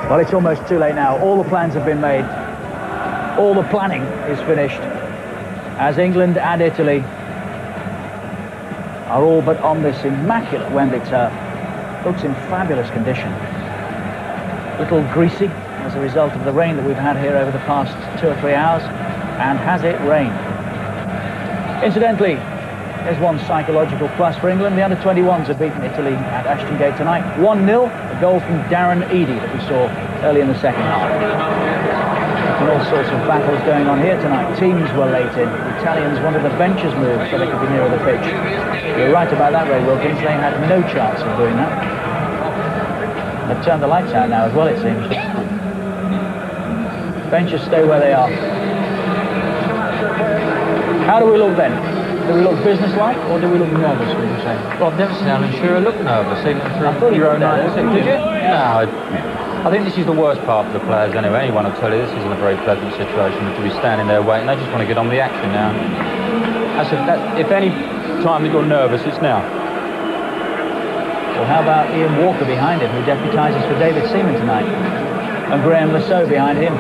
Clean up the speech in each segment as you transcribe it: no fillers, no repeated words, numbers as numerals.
Well, it's almost too late now. All the plans have been made. All the planning is finished. As England and Italy are all but on this immaculate Wembley turf. Looks in fabulous condition. A little greasy as a result of the rain that we've had here over the past 2 or 3 hours. And has it rained? Incidentally, there's one psychological plus for England. The under-21s have beaten Italy at Ashton Gate tonight. 1-0, a goal from Darren Eadie that we saw early in the second half. And all sorts of battles going on here tonight. Teams were late in. The Italians wanted the benches moved so they could be nearer the pitch. You're right about that, Ray Wilkins. They had no chance of doing that. They've turned the lights out now as well, it seems. Benches stay where they are. How do we look then? Do we look businesslike or do we look nervous, would you say? Well, I've never seen Alan Shearer look nervous, even through your own night. Did you? No, I think this is the worst part for the players anyway. Anyone will tell you this isn't a very pleasant situation to be standing there waiting. They just want to get on with the action now. If any time that you're nervous, it's now. Well, how about Ian Walker behind him, who deputises for David Seaman tonight? And Graham Lasso behind him,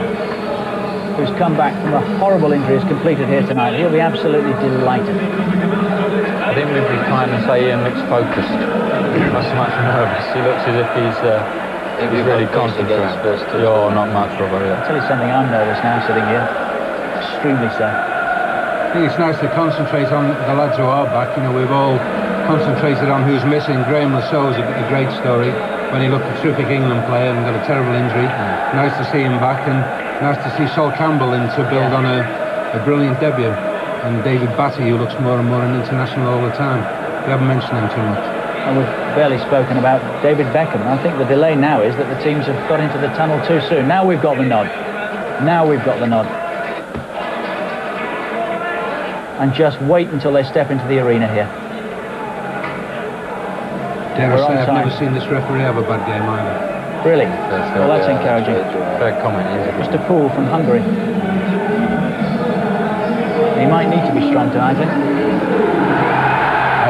who's come back from a horrible injury, is completed here tonight. He'll be absolutely delighted. I think we'd be kind and say Ian looks focused, not so much nervous. He looks as if he's really concentrating. You're not much, Robert. I'll tell you something, I'm nervous now sitting here. Extremely so. I think it's nice to concentrate on the lads who are back. You know, we've all concentrated on who's missing. Graham Lasso is a great story. When he looked at terrific England player and got a terrible injury. Nice to see him back, and nice to see Sol Campbell in to build on a brilliant debut. And David Batty, who looks more and more an international all the time. We haven't mentioned him too much. And we've barely spoken about David Beckham. I think the delay now is that the teams have got into the tunnel too soon. Now we've got the nod. Now we've got the nod. And just wait until they step into the arena here. Dare I say, I've never seen this referee have a bad game either. Really? Well, that's encouraging. Fair comment. Mr. Poole from Hungary. He might need to be strong tonight, I think. I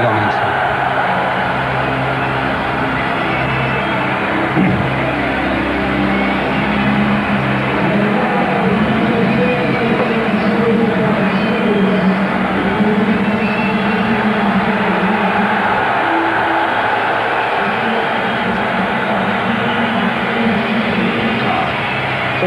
don't think so.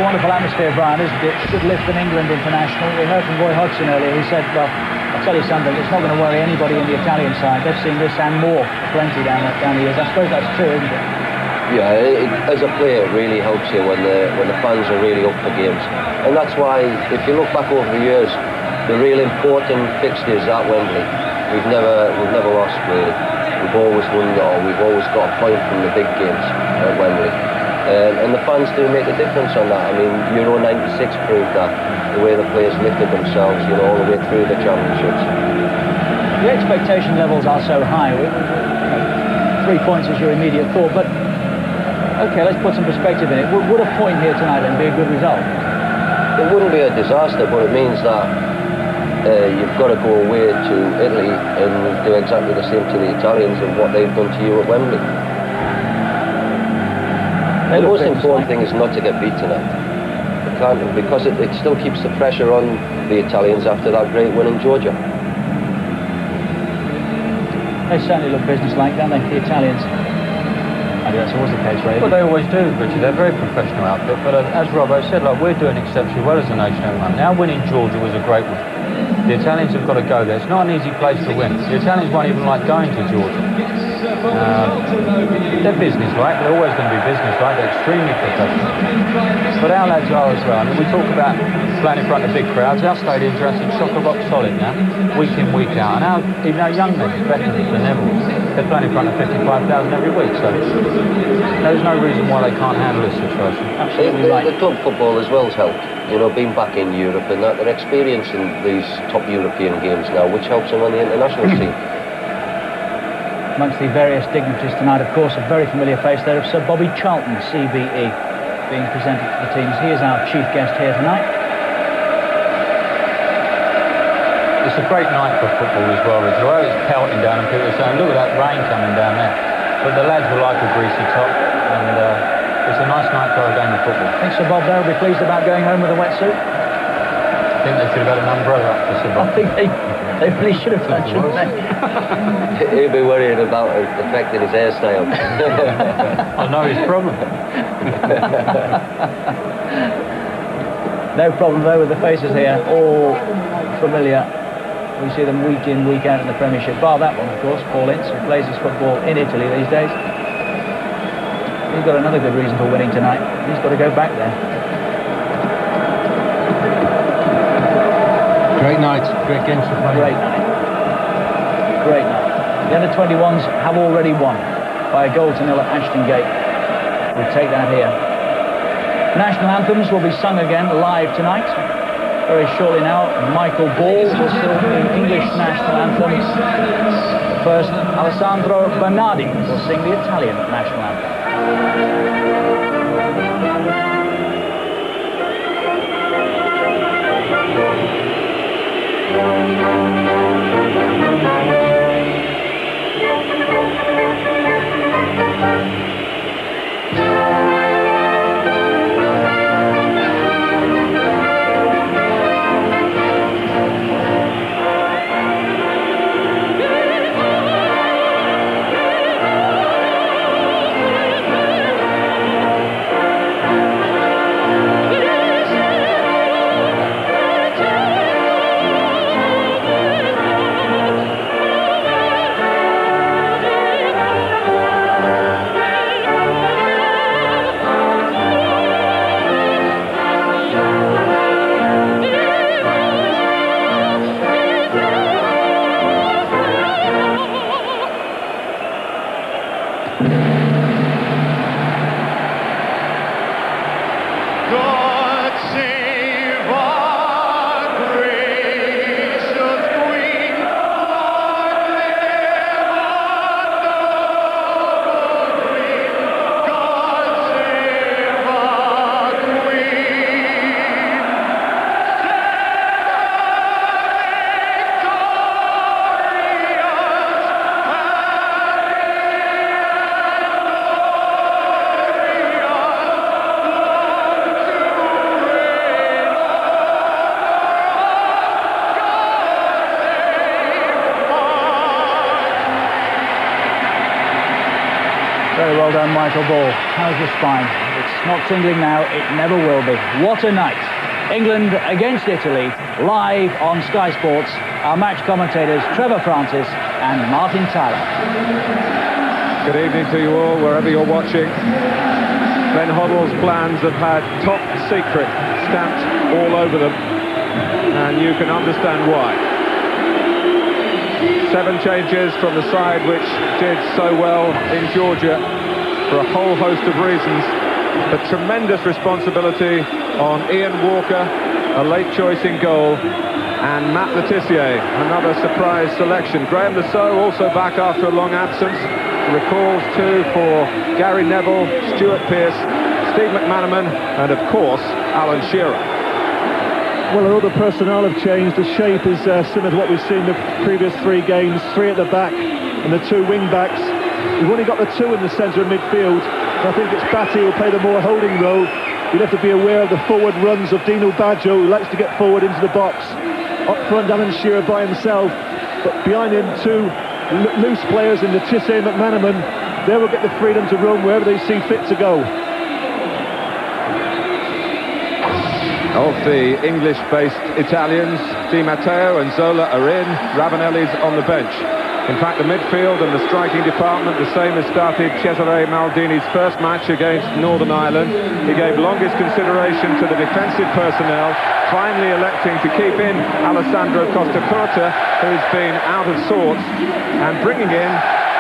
Wonderful atmosphere, Brian, isn't it? Should lift an England international. We heard from Roy Hodgson earlier. He said, well, I'll tell you something, it's not going to worry anybody in the Italian side. They've seen this and more plenty down the years. I suppose that's true, isn't it? Yeah, as a player, it really helps you when the fans are really up for games. And that's why, if you look back over the years, the real important fixtures at Wembley, we've never lost, really. We've always won it all. We've always got a point from the big games at Wembley. And the fans do make a difference on that. I mean, Euro 96 proved that, the way the players lifted themselves, you know, all the way through the championships. The expectation levels are so high. 3 points is your immediate thought, but okay, let's put some perspective in it. Would a point here tonight then be a good result? It wouldn't be a disaster, but it means that you've got to go away to Italy and do exactly the same to the Italians of what they've done to you at Wembley. The most important thing is not to get beat tonight. Because it still keeps the pressure on the Italians after that great win in Georgia. They certainly look businesslike, don't they, the Italians? Maybe that's always the case, right? Well, they always do, Richard. They're a very professional outfit. But as Robbo said, like, we're doing exceptionally well as a nation at the moment. Now winning Georgia was a great one. The Italians have got to go there. It's not an easy place to win. The Italians won't even like going to Georgia. They're business-like. They're always going to be business-like. They're extremely professional. But our lads are as well. I mean, we talk about playing in front of big crowds. Our stadiums are actually chock-a-block solid now, week in, week out. And even our young men, veterans, the Nevilles, they're playing in front of 55,000 every week. So there's no reason why they can't handle this situation. Absolutely right. The club football as well has helped. You know, being back in Europe and that, they're experiencing these top European games now, which helps them on the international scene. Amongst the various dignitaries tonight, of course, a very familiar face there of Sir Bobby Charlton, CBE, being presented to the teams. He is our chief guest here tonight. It's a great night for football as well, Richard. Although it's pelting down and people are saying, look at that rain coming down there. But the lads will like a greasy top, and It's a nice night for a game of football. I think Sir Bob there will be pleased about going home with a wetsuit. I think they should have had an umbrella for Sir Bob. I think they really should have done, shouldn't they? He'll be worried about it affecting his hairstyle. I know his problem. No problem though with the faces here, all familiar. We see them week in, week out in the Premiership, bar that one of course, Paul Ince, who plays his football in Italy these days. He's got another good reason for winning tonight. He's got to go back there. Great night, great games to play. Great night. Great night. The under-21s have already won by a goal to nil at Ashton Gate. We'll take that here. National anthems will be sung again live tonight. Very shortly now, Michael Ball will sing the English national anthem. First, Alessandro Bernardi will sing the Italian national anthem. Very well done, Michael Ball. How's your spine? It's not tingling now, it never will be. What a night. England against Italy, live on Sky Sports. Our match commentators, Trevor Francis and Martin Tyler. Good evening to you all, wherever you're watching. Ben Hoddle's plans have had top secret stamped all over them, and you can understand why. 7 changes from the side which did so well in Georgia for a whole host of reasons. A tremendous responsibility on Ian Walker, a late choice in goal, and Matt Le Tissier, another surprise selection. Graham Lasso also back after a long absence. Recalls too for Gary Neville, Stuart Pearce, Steve McManaman, and of course Alan Shearer. Well, all the personnel have changed. The shape is similar to what we've seen the previous 3 games. 3 at the back and the 2 wing backs. We've only got the 2 in the centre of midfield. I think it's Batty who'll play the more holding role. You'll have to be aware of the forward runs of Dino Baggio, who likes to get forward into the box. Up front, Alan Shearer by himself, but behind him 2 loose players in the Tissé and McManaman. They will get the freedom to roam wherever they see fit to go. Of the English-based Italians, Di Matteo and Zola are in, Ravanelli's on the bench. In fact, the midfield and the striking department, the same as started Cesare Maldini's first match against Northern Ireland. He gave longest consideration to the defensive personnel, finally electing to keep in Alessandro Costacurta, who's been out of sorts, and bringing in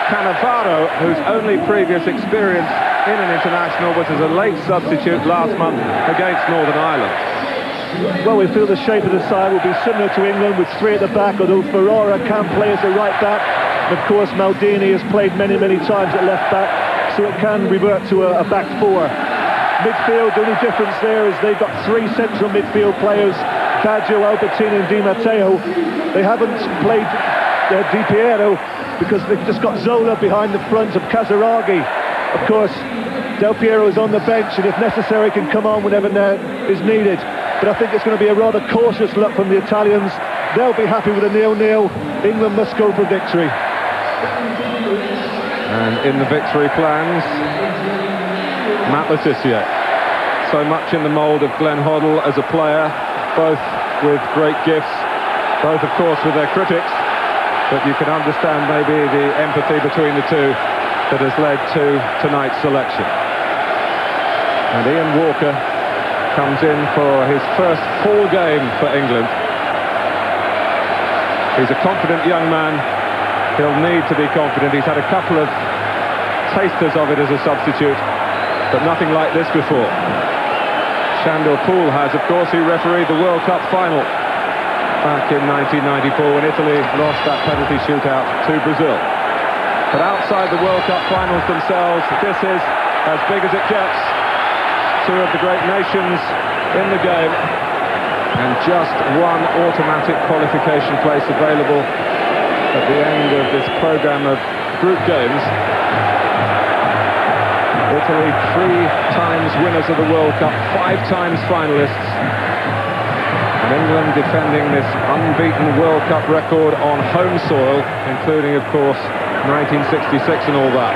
Cannavaro, whose only previous experience in an international was as a late substitute last month against Northern Ireland. Well, we feel the shape of the side will be similar to England with 3 at the back, although Ferrara can play as a right back. And of course, Maldini has played many times at left back, so it can revert to a back 4. Midfield, the only difference there is they've got 3 central midfield players, Baggio, Albertini and Di Matteo. They haven't played Di Piero because they've just got Zola behind the front of Casaraghi. Of course, Del Piero is on the bench, and if necessary can come on whenever is needed. But I think it's going to be a rather cautious look from the Italians. They'll be happy with a 0-0. England must go for victory. And in the victory plans, Matt Le Tissier. So much in the mould of Glenn Hoddle as a player, both with great gifts, both of course with their critics, but you can understand maybe the empathy between the two that has led to tonight's selection. And Ian Walker comes in for his first full game for England. He's a confident young man. He'll need to be confident. He's had a couple of tasters of it as a substitute, but nothing like this before. Shandor Poole has, of course. He refereed the World Cup final back in 1994 when Italy lost that penalty shootout to Brazil. But outside the World Cup finals themselves, this is as big as it gets. Two of the great nations in the game, and just one automatic qualification place available at the end of this programme of group games. Italy 3 times winners of the World Cup, 5 times finalists. And England defending this unbeaten World Cup record on home soil, including, of course, 1966 and all that.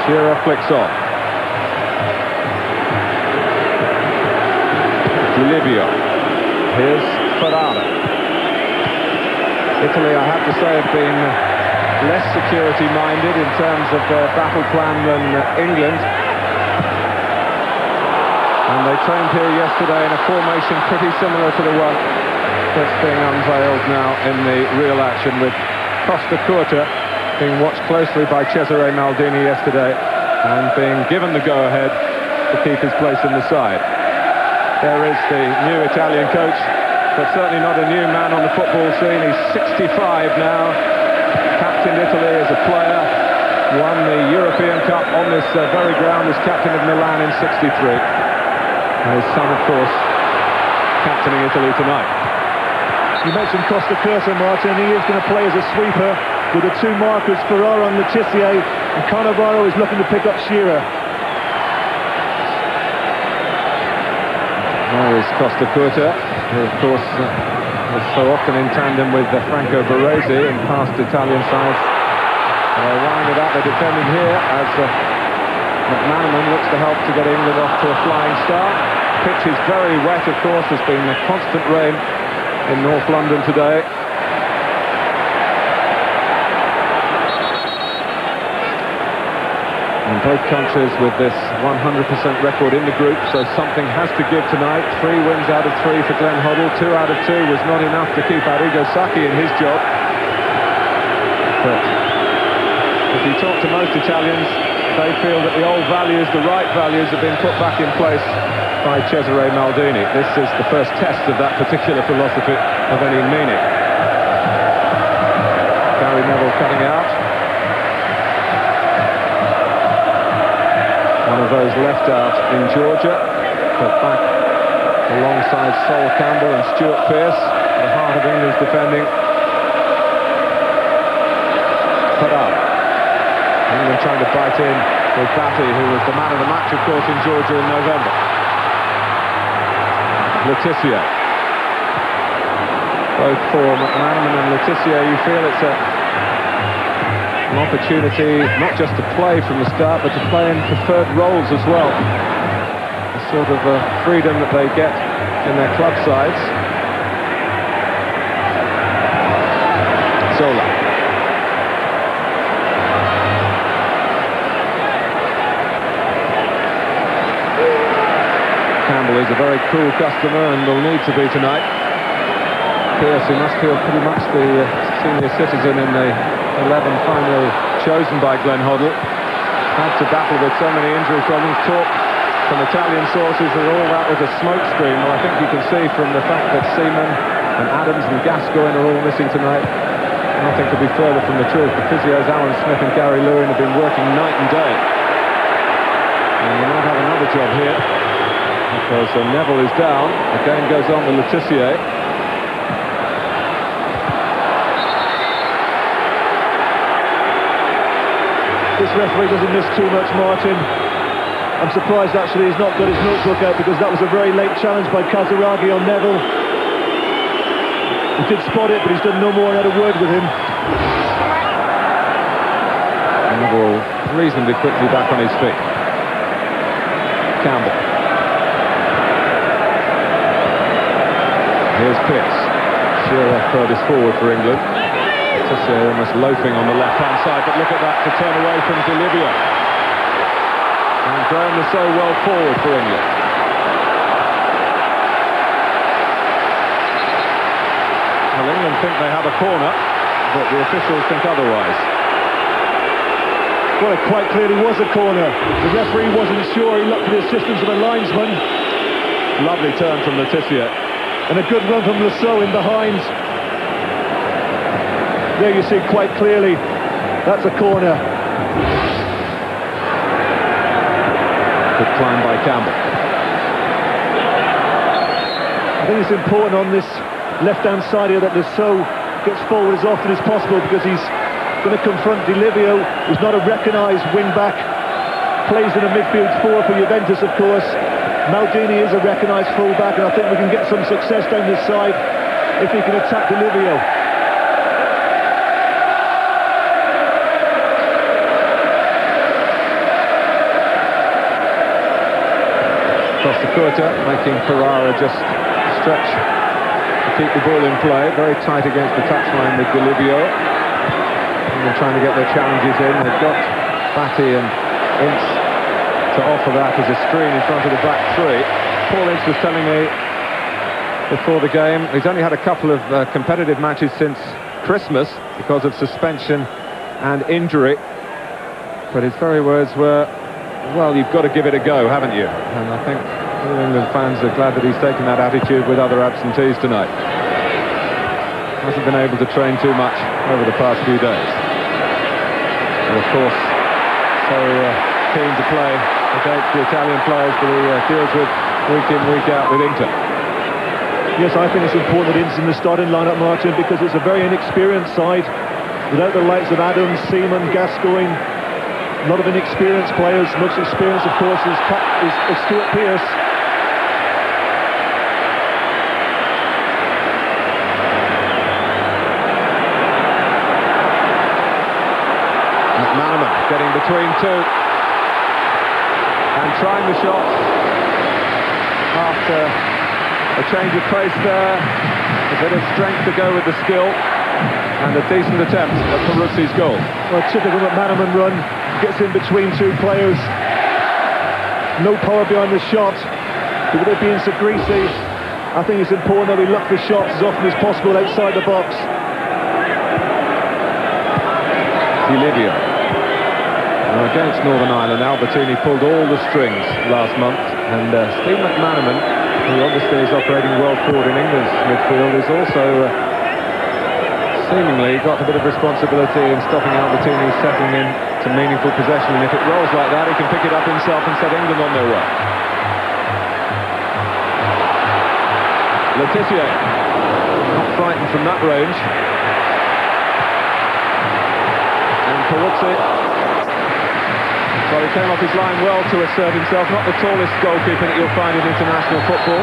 Shearer flicks on. Di Livio. Here's Ferrara. Italy, I have to say, have been less security-minded in terms of their battle plan than England. And they trained here yesterday in a formation pretty similar to the one that's being unveiled now in the real action, with Costa Curta being watched closely by Cesare Maldini yesterday and being given the go-ahead to keep his place in the side. There is the new Italian coach, but certainly not a new man on the football scene. He's 65 now, captained Italy as a player, won the European Cup on this very ground as captain of Milan in '63. And his son, of course, captaining Italy tonight. You mentioned Costa Curta, Martin. He is going to play as a sweeper with the two markers, Ferrara and Le Tissier, and Cannavaro is looking to pick up Shearer. There is Costa Curta, who of course was so often in tandem with Franco Baresi in past Italian sides. They're winding up, they're defending here as McManaman looks to help to get England off to a flying start. Pitch is very wet, of course. There's been a constant rain in North London today. And both countries with this 100% record in the group, so something has to give tonight. 3 wins out of 3 for Glenn Hoddle. 2 out of 2 was not enough to keep Arrigo Sacchi in his job. But if you talk to most Italians, they feel that the old values, the right values, have been put back in place by Cesare Maldini. This is the first test of that particular philosophy of any meaning. Gary Neville cutting out. One of those left out in Georgia, but back alongside Sol Campbell and Stuart Pearce, the heart of England's defending. Ferrara. England trying to bite in with Batty, who was the man of the match, of course, in Georgia in November. Le Tissier. Both for McManaman and Le Tissier, you feel it's an opportunity not just to play from the start, but to play in preferred roles as well. The sort of freedom that they get in their club sides. Zola. Campbell is a very cool customer and will need to be tonight. Pearce, who must feel pretty much the senior citizen in the 11 finally chosen by Glenn Hoddle, had to battle with so many injury problems. Talk from Italian sources that all that was a smokescreen. Well, I think you can see from the fact that Seaman and Adams and Gascoigne are all missing tonight, nothing could be further from the truth. The physios Alan Smith and Gary Lewin have been working night and day, and we might have another job here because Neville is down. The game goes on with Le Tissier. this referee doesn't miss too much, Martin. I'm surprised actually he's not got his notebook out, because that was a very late challenge by Kazaragi on Neville. He did spot it, but he's done no more and had a word with him. Neville reasonably quickly back on his feet. Campbell. Here's Pierce. Shearer furthest forward for England. Tessier almost loafing on the left-hand side, but look at that to turn away from Delivio. And Graham was so well forward for England. Well, England think they have a corner, but the officials think otherwise. Well, it quite clearly was a corner. The referee wasn't sure. He looked for the assistance of a linesman. Lovely turn from Letizia. And a good run from Lasso in behind. There you see quite clearly, that's a corner. Good climb by Campbell. I think it's important on this left-hand side here that Lasso gets forward as often as possible, because he's going to confront Delivio, who's not a recognised wing-back. Plays in a midfield four for Juventus, of course. Maldini is a recognised full-back, and I think we can get some success down this side if he can attack Delivio. Costa Curta making Ferrara just stretch to keep the ball in play. Very tight against the touchline with Delivio. And they're trying to get their challenges in. They've got Batty and Ince to offer that as a screen in front of the back three. Paul Ince was telling me before the game he's only had a couple of competitive matches since Christmas because of suspension and injury. But his very words were, well, you've got to give it a go, haven't you? And I think all England fans are glad that he's taken that attitude with other absentees tonight. Hasn't been able to train too much over the past few days. And of course, so keen to play against the Italian players that he deals with week in, week out with Inter. Yes, I think it's important that Ince in the starting lineup, Martin, because it's a very inexperienced side. Without the likes of Adams, Seaman, Gascoigne, a lot of inexperienced players. Most experienced, of course, is Stuart Pearce. McManaman getting between two and trying the shot after a change of pace there. A bit of strength to go with the skill, and a decent attempt at Peruzzi's goal. Well, typical McManaman run. Gets in between two players. No power behind the shot. But with it being so greasy, I think it's important that we look for shots as often as possible outside the box. Delivio. Now against Northern Ireland, Albertini pulled all the strings last month, and Steve McManaman, who obviously is operating well forward in England's midfield, is also seemingly got a bit of responsibility in stopping Albertini settling in to meaningful possession, and if it rolls like that he can pick it up himself and set England on their way. Letizia not frightened from that range, and Peruzzi, well, he came off his line well to assert himself. Not the tallest goalkeeper that you'll find in international football.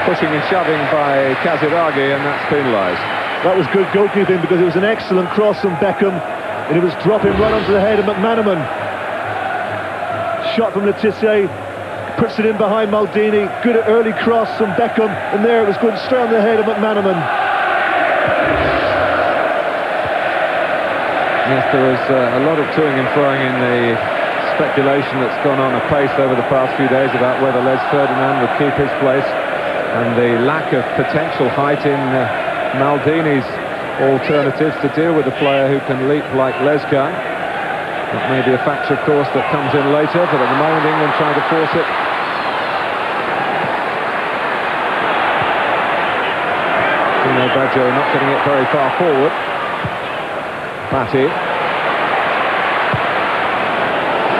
Pushing and shoving by Kaziragi, and that's penalised. That was good goalkeeping, because it was an excellent cross from Beckham, and it was dropping right onto the head of McManaman. Shot from Letizia, puts it in behind Maldini. Good early cross from Beckham, and there it was going straight on the head of McManaman. Yes, there was a lot of toing and froing in the speculation that's gone on apace over the past few days about whether Les Ferdinand would keep his place, and the lack of potential height in Maldini's alternatives to deal with a player who can leap like Lesca. That may be a factor, of course, that comes in later, but at the moment England trying to force it. Dino Baggio not getting it very far forward. Batty.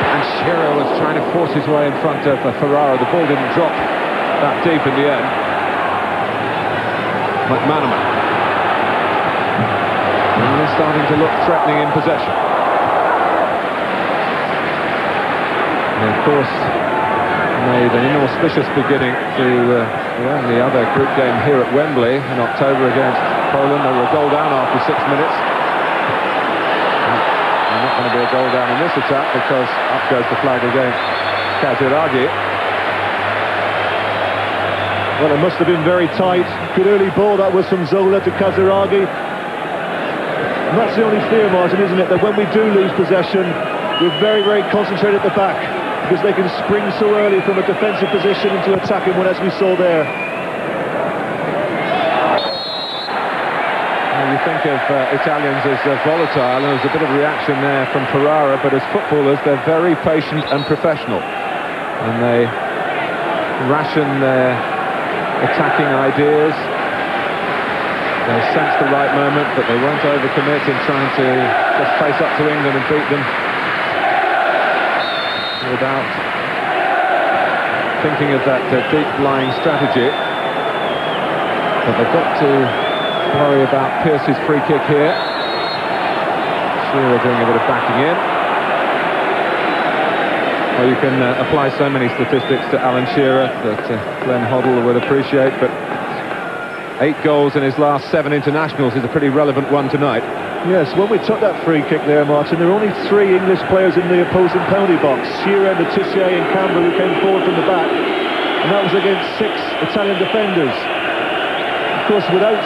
And Shearer was trying to force his way in front of Ferrara. The ball didn't drop that deep in the end. McManaman. And they're starting to look threatening in possession. They, of course, made an inauspicious beginning to the only other group game here at Wembley in October against Poland. They were a goal down after 6 minutes. They're not going to be a goal down in this attack because up goes the flag against Kaziragi. Well, it must have been very tight. Good early ball that was from Zola to Kaziragi. And that's the only fear, Martin, isn't it? That when we do lose possession, we're very, very concentrated at the back, because they can spring so early from a defensive position into attacking one, as we saw there. Well, you think of Italians as volatile, and there's a bit of reaction there from Ferrara, but as footballers, they're very patient and professional. And they ration their attacking ideas. They'll sense the right moment, but they won't overcommit in trying to just face up to England and beat them without thinking of that deep-lying strategy. But they've got to worry about Pearce's free kick here. Shearer doing a bit of backing in. Well, you can apply so many statistics to Alan Shearer that Glenn Hoddle would appreciate, but 8 goals in his last 7 internationals is a pretty relevant one tonight. Yes, when we took that free kick there, Martin, there were only 3 English players in the opposing penalty box. Shearer, Letitia and Campbell, who came forward from the back. And that was against 6 Italian defenders. Of course, without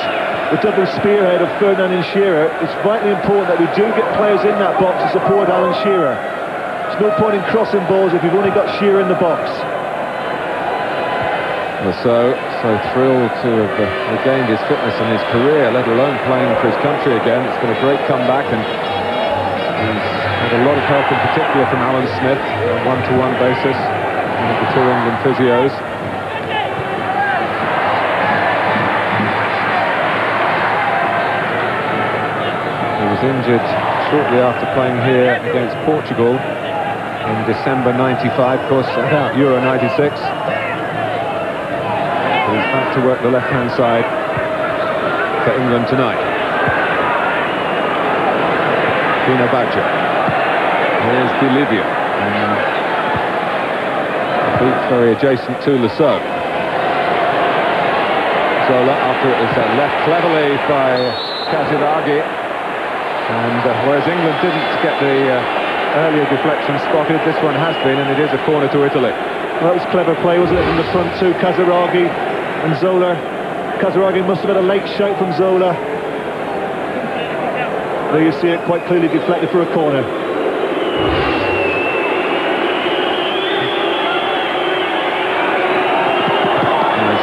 the double spearhead of Ferdinand and Shearer, it's vitally important that we do get players in that box to support Alan Shearer. There's no point in crossing balls if you've only got Shearer in the box. So thrilled to have regained his fitness and his career, let alone playing for his country again. It's been a great comeback, and he's had a lot of help, in particular from Alan Smith, on a one-to-one basis, one of the 2 England physios. He was injured shortly after playing here against Portugal in December '95, of course, about Euro '96. He's back to work the left-hand side for England tonight. Dino Baggio. Here's Bolivia. The beat very adjacent to Lasso. Zola, after it was left cleverly by Kaziragi. And whereas England didn't get the earlier deflection spotted, this one has been, and it is a corner to Italy. Well, that was clever play, wasn't it, from the front 2, Kaziragi and Zola. Kaziragi must have had a late shout from Zola. There you see it quite clearly deflected for a corner.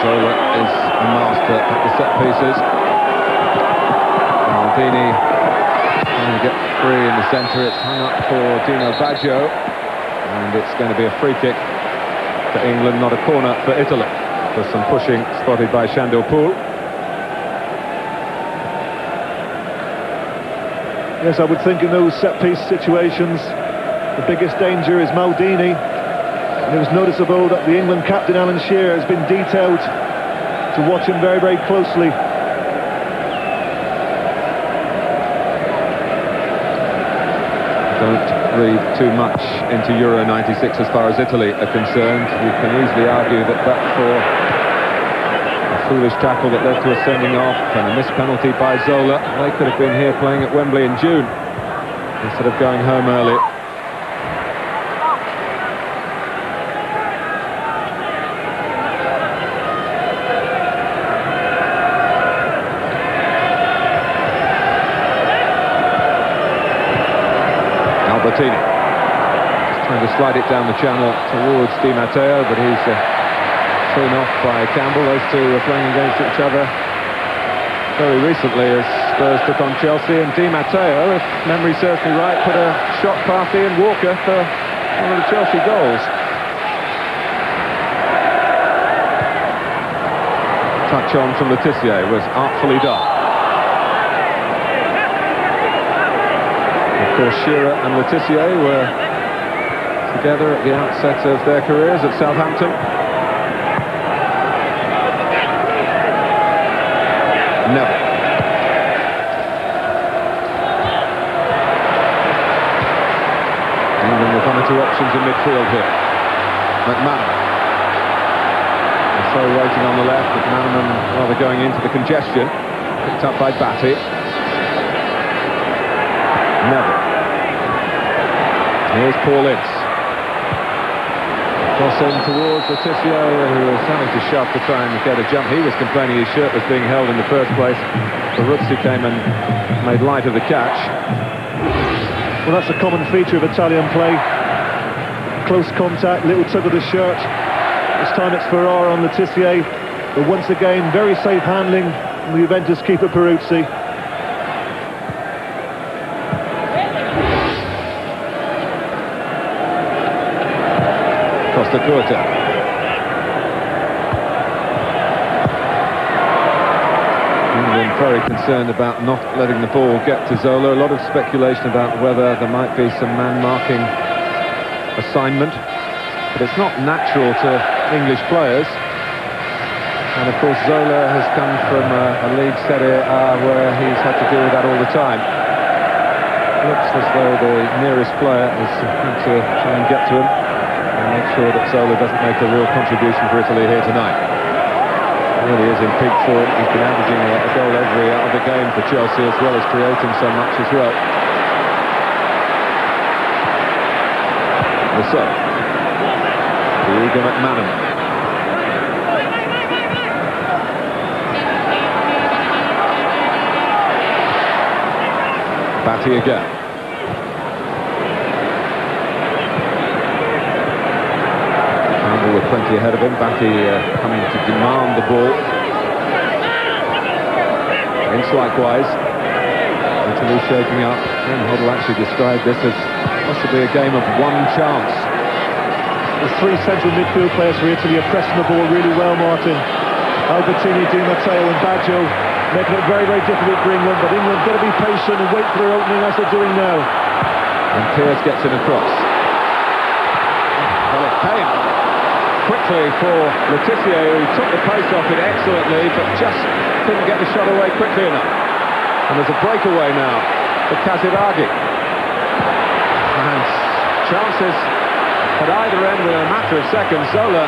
Zola is a master at the set pieces. Maldini trying to get free in the centre. It's hung up for Dino Baggio, and it's going to be a free kick for England, not a corner for Italy. There's some pushing spotted by Shandil Pool. Yes, I would think in those set-piece situations, the biggest danger is Maldini. And it was noticeable that the England captain, Alan Shearer, has been detailed to watch him very, very closely. Don't read too much into Euro '96 as far as Italy are concerned. You can easily argue that for a foolish tackle that led to a sending off and a missed penalty by Zola, they could have been here playing at Wembley in June instead of going home early. Albertini just trying to slide it down the channel towards Di Matteo, but he's thrown off by Campbell. Those 2 are playing against each other very recently as Spurs took on Chelsea, and Di Matteo, if memory serves me right, put a shot past Ian Walker for one of the Chelsea goals. Touch on from Letitia was artfully done. Of course, Shearer and Letitia were together at the outset of their careers at Southampton. Neville. England with 1 two options in midfield here. McManaman. So waiting on the left, but McManaman rather going into the congestion. Picked up by Batty. Neville. Here's Paul Ince. Crossing towards Letizia, who was having to shove to try and get a jump. He was complaining his shirt was being held in the first place. Peruzzi came and made light of the catch. Well, that's a common feature of Italian play. Close contact, little tug of the shirt. This time it's Ferrara on Letizia, but once again, very safe handling from the Juventus keeper Peruzzi. Costa Curta. England very concerned about not letting the ball get to Zola. A lot of speculation about whether there might be some man-marking assignment, but it's not natural to English players. And of course Zola has come from a league Serie A where he's had to deal with that all the time. Looks as though the nearest player is going to try and get to him and make sure that Zola doesn't make a real contribution for Italy here tonight. He really is in peak form. He's been averaging a goal every other game for Chelsea, as well as creating so much as well. So, the eager McManaman. Batty again. Campbell with plenty ahead of him. Batty coming to demand the ball. Ince likewise. Italy shaking up. Ken Hoddle actually described this as possibly a game of one chance. The three central midfield players for Italy are pressing the ball really well, Martin. Albertini, Di Matteo and Baggio making it very, very difficult for England, but England got to be patient and wait for their opening as they're doing now. And Pierce gets in across. Well, it came quickly for Letizia, who took the pace off it excellently, but just couldn't get the shot away quickly enough. And there's a breakaway now for Casiraghi. And chances at either end within a matter of seconds. Zola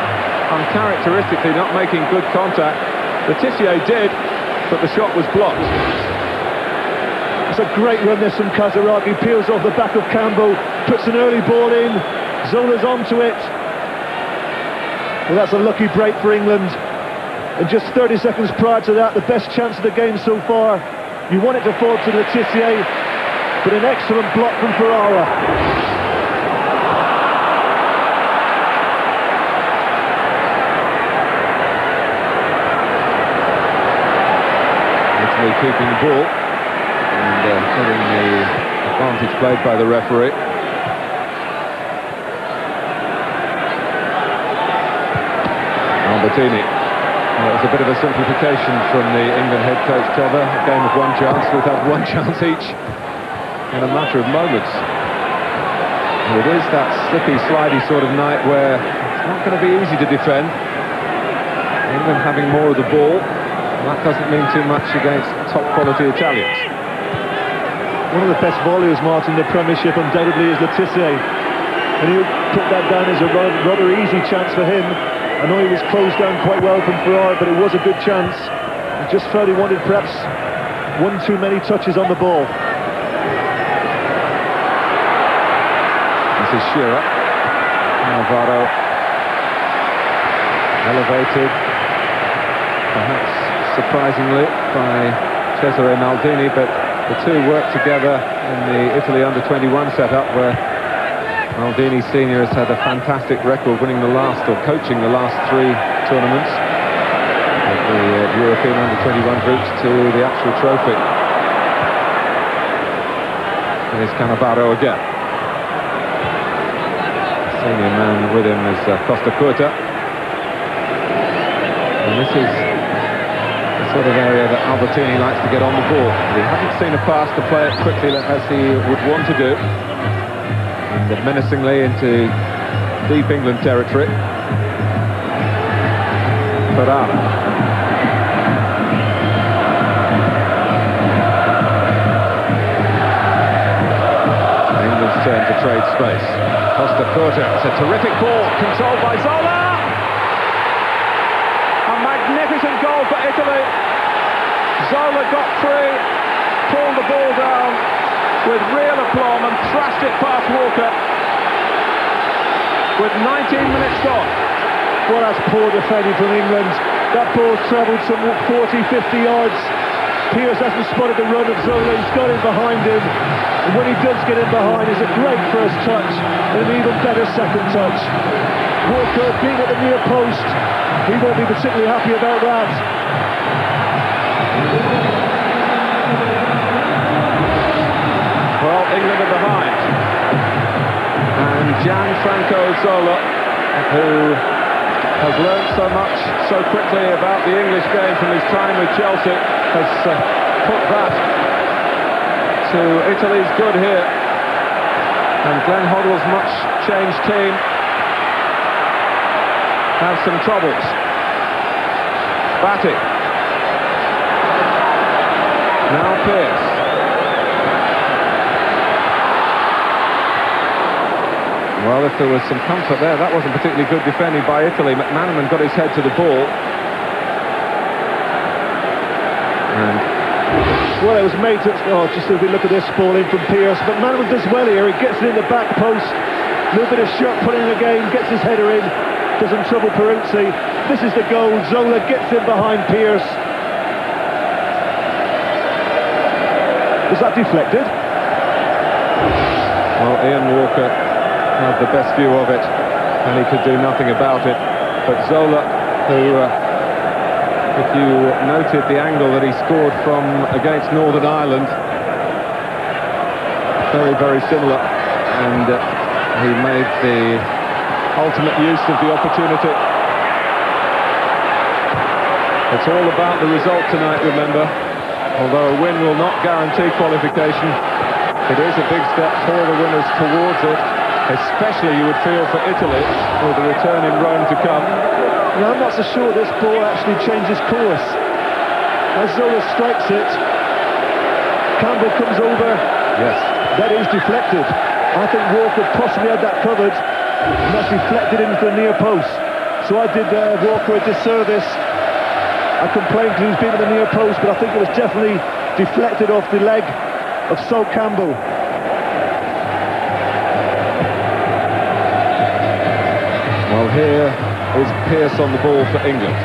uncharacteristically not making good contact. Letizia did, but the shot was blocked. It's a great run this from Casiraghi, peels off the back of Campbell, puts an early ball in, Zola's onto it. Well, that's a lucky break for England. And just 30 seconds prior to that, the best chance of the game so far. You want it to fall to Letizia, but an excellent block from Ferrara. Keeping the ball and getting the advantage played by the referee. Albertini. Well, it was a bit of a simplification from the England head coach, Trevor. A game of one chance. We've had one chance each in a matter of moments. And it is that slippy, slidey sort of night where it's not going to be easy to defend. England having more of the ball. That doesn't mean too much against top-quality Italians. One of the best volleyers, Martin, in the Premiership undoubtedly is Letizia. And he'll put that down as a rather easy chance for him. I know he was closed down quite well from Ferrara, but it was a good chance. He just felt he wanted perhaps one too many touches on the ball. This is Shearer. Navarro elevated, perhaps surprisingly, by Cesare Maldini, but the two worked together in the Italy under-21 setup, where Maldini Senior has had a fantastic record, winning the last, or coaching the last three tournaments of the European under-21 groups to the actual trophy. Here's Cannavaro again. Senior man with him is Costa Curta. And this is sort of area that Albertini likes to get on the ball. He hasn't seen a pass to play it quickly as he would want to do. And menacingly into deep England territory. Ferrara. England's turn to try trade space. Costa Curta, it's a terrific ball, controlled by Zola! A magnificent goal for Italy. Zola got free, pulled the ball down with real aplomb and thrashed it past Walker with 19 minutes gone. Well, that's poor defending from England. That ball's travelled some 40, 50 yards. Pearce hasn't spotted the run of Zola, he's got in behind him. And when he does get in behind, it's a great first touch and an even better second touch. Walker being at the near post, he won't be particularly happy about that. Well, England are behind. And Gianfranco Zola, who has learned so much so quickly about the English game from his time with Chelsea, has put that to Italy's good here. And Glenn Hoddle's much changed team have some troubles. Batty. Now Pearce. Well, if there was some comfort there, that wasn't particularly good defending by Italy. McManaman got his head to the ball. Well, it was made to... Oh, just as we look at this ball in from Pearce. McManaman does well here. He gets it in the back post. A little bit of shot put in the game. Gets his header in. Doesn't trouble Peruzzi. This is the goal. Zola gets in behind Pearce. Was that deflected? Well, Ian Walker had the best view of it, and he could do nothing about it. But Zola, who, if you noted the angle that he scored from against Northern Ireland, very, very similar, and he made the ultimate use of the opportunity. It's all about the result tonight, remember. Although a win will not guarantee qualification, it is a big step for the winners towards it. Especially, you would feel, for Italy, with the return in Rome to come. Yeah, I'm not so sure this ball actually changes course. As Zola strikes it, Campbell comes over. Yes. That is deflected. I think Walker possibly had that covered, and that's deflected into the near post. So I did Walker a disservice. I complained because he was being at the near post, but I think it was definitely deflected off the leg of Sol Campbell. Well, here is Pearce on the ball for England.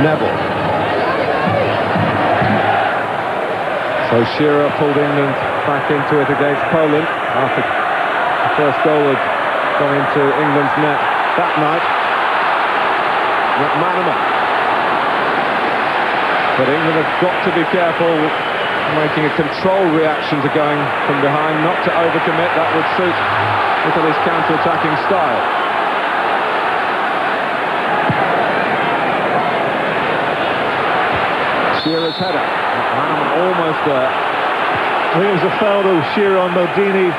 Neville. So Shearer pulled England back into it against Poland after the first goal had gone into England's net that night. McManaman. But England have got to be careful making a controlled reaction to going from behind, not to overcommit. That would suit Italy's counter-attacking style. Shearer's header. McManaman almost there. I think it was a foul though, Shearer on Maldini.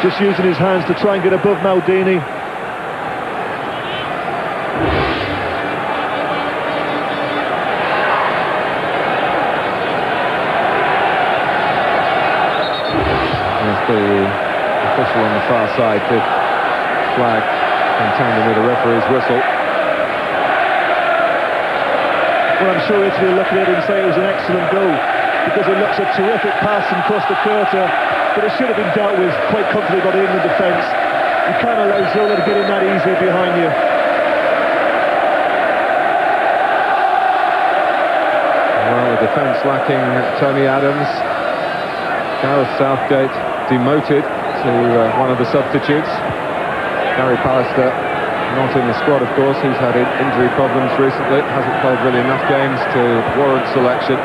Just using his hands to try and get above Maldini. The official on the far side did flag in tandem with the referee's whistle. Well, I'm sure Italy will look at it and say it was an excellent goal, because it looks a terrific pass from Costa Curta, but it should have been dealt with quite comfortably by the England defence. You can't allow Zola to get in that easily behind you. Well, the defence lacking Tony Adams. Gareth Southgate demoted to one of the substitutes. Gary Pallister not in the squad, of course. He's had injury problems recently. Hasn't played really enough games to warrant selection.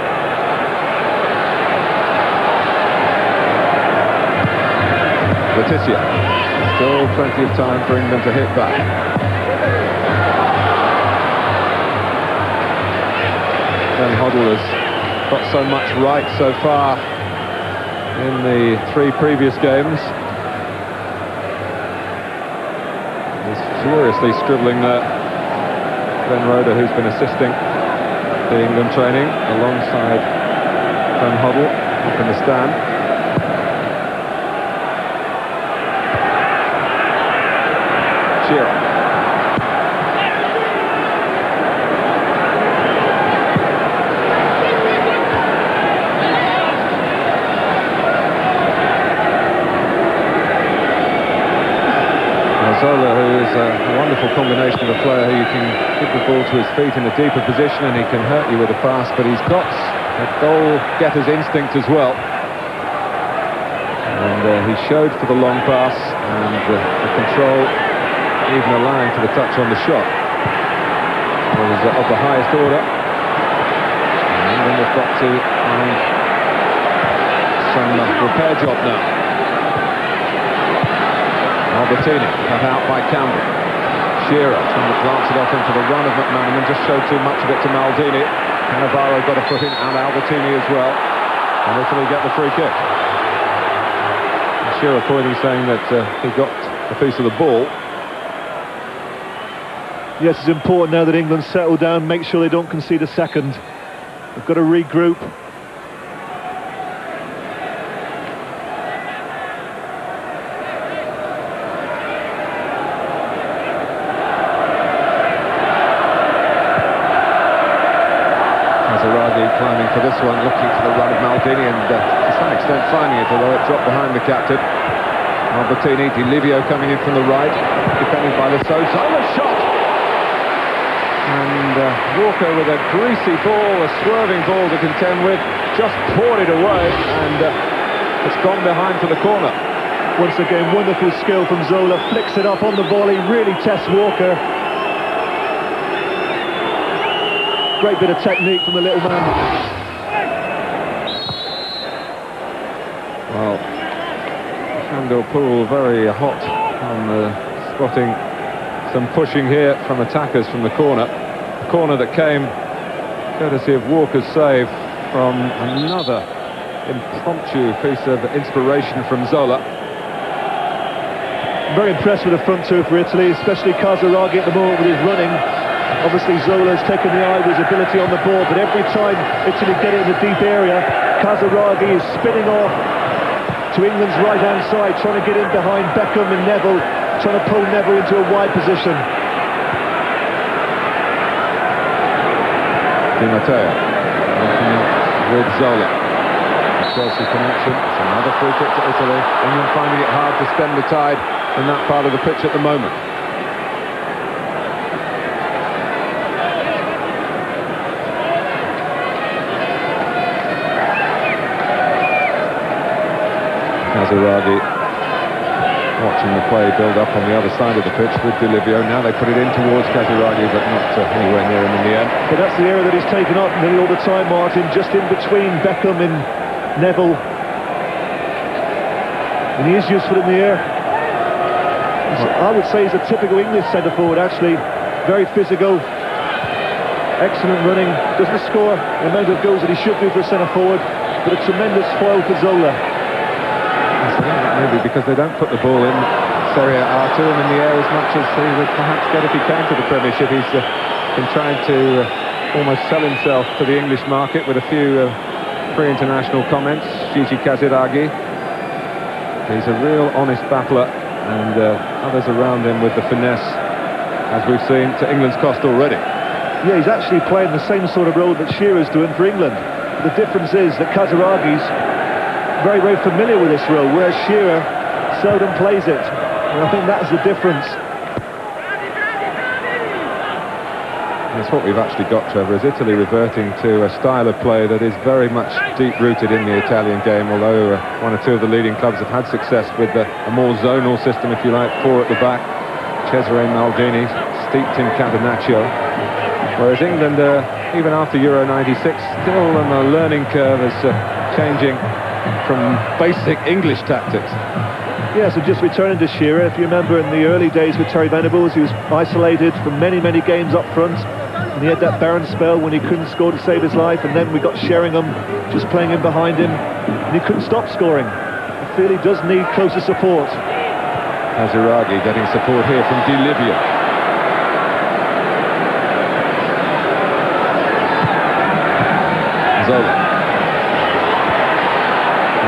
Letizia. Still plenty of time for England to hit back. Glenn Hoddle has got so much right so far in the 3 previous games. He's furiously scribbling there. Glenn Roeder, who's been assisting, the England training alongside Van Hoddle up in the stand. Shearer. Zola, who is a wonderful combination of a player who you can give the ball to his feet in a deeper position and he can hurt you with a pass, but he's got a goal-getter's instinct as well. And he showed for the long pass and the control, even allowing for the touch on the shot. It was of the highest order. And then they've got to find some repair job now. Albertini, cut out by Campbell. Shearer trying to glance it off into the run of McManaman, just showed too much of it to Maldini. Cannavaro got a foot in, and Albertini as well. And Italy get the free kick. And Shearer pointing, saying that he got a piece of the ball. Yes, it's important now that England settle down, make sure they don't concede a second. They've got to regroup. Climbing for this one, looking for the run of Maldini and to some extent finding it, although it dropped behind the captain. Albertini, Di Livio coming in from the right, defended by the Zola shot! And Walker with a greasy ball, a swerving ball to contend with, just poured it away and it's gone behind for the corner. Once again, wonderful skill from Zola, flicks it up on the volley, really tests Walker. Great bit of technique from the little man. Well, Shandor Poole very hot on spotting some pushing here from attackers from the corner. A corner that came courtesy of Walker's save from another impromptu piece of inspiration from Zola. I'm very impressed with the front two for Italy, especially Casaraghi at the moment with his running. Obviously Zola's taken the eye with his ability on the ball, but every time Italy get it in the deep area, Casaraghi is spinning off to England's right-hand side, trying to get in behind Beckham and Neville, trying to pull Neville into a wide position. Di Matteo working with Zola. Chelsea connection. It's another free kick to Italy. England finding it hard to stem the tide in that part of the pitch at the moment. Casaraghi watching the play build up on the other side of the pitch with Di Livio. Now they put it in towards Casaraghi, but not anywhere near him in the end. But that's the area that he's taken up nearly all the time, Martin, just in between Beckham and Neville. And he is useful in the air. I would say he's a typical English centre-forward, actually. Very physical, excellent running, doesn't score the amount of goals that he should do for a centre-forward, but a tremendous foil for Zola. Maybe because they don't put the ball in Serie A to him in the air as much as he would perhaps get if he came to the Premiership. He's been trying to almost sell himself to the English market with a few pre-international comments. Gigi Casiraghi. He's a real honest battler, and others around him with the finesse, as we've seen, to England's cost already. Yeah, he's actually playing the same sort of role that Shearer's doing for England. The difference is that Casiraghi's very, very familiar with this role, whereas Shearer seldom plays it. And I think that's the difference. That's what we've actually got, Trevor, is Italy reverting to a style of play that is very much deep-rooted in the Italian game, although one or two of the leading clubs have had success with a more zonal system, if you like, four at the back. Cesare Maldini, steeped in Catenaccio. Whereas England, even after Euro 96, still on a learning curve as changing from basic English tactics. Yeah, so just returning to Shearer, if you remember in the early days with Terry Venables, he was isolated from many, many games up front, and he had that barren spell when he couldn't score to save his life, and then we got Sheringham just playing in behind him, and he couldn't stop scoring. I feel he does need closer support. Casiraghi getting support here from Di Livio. Zola.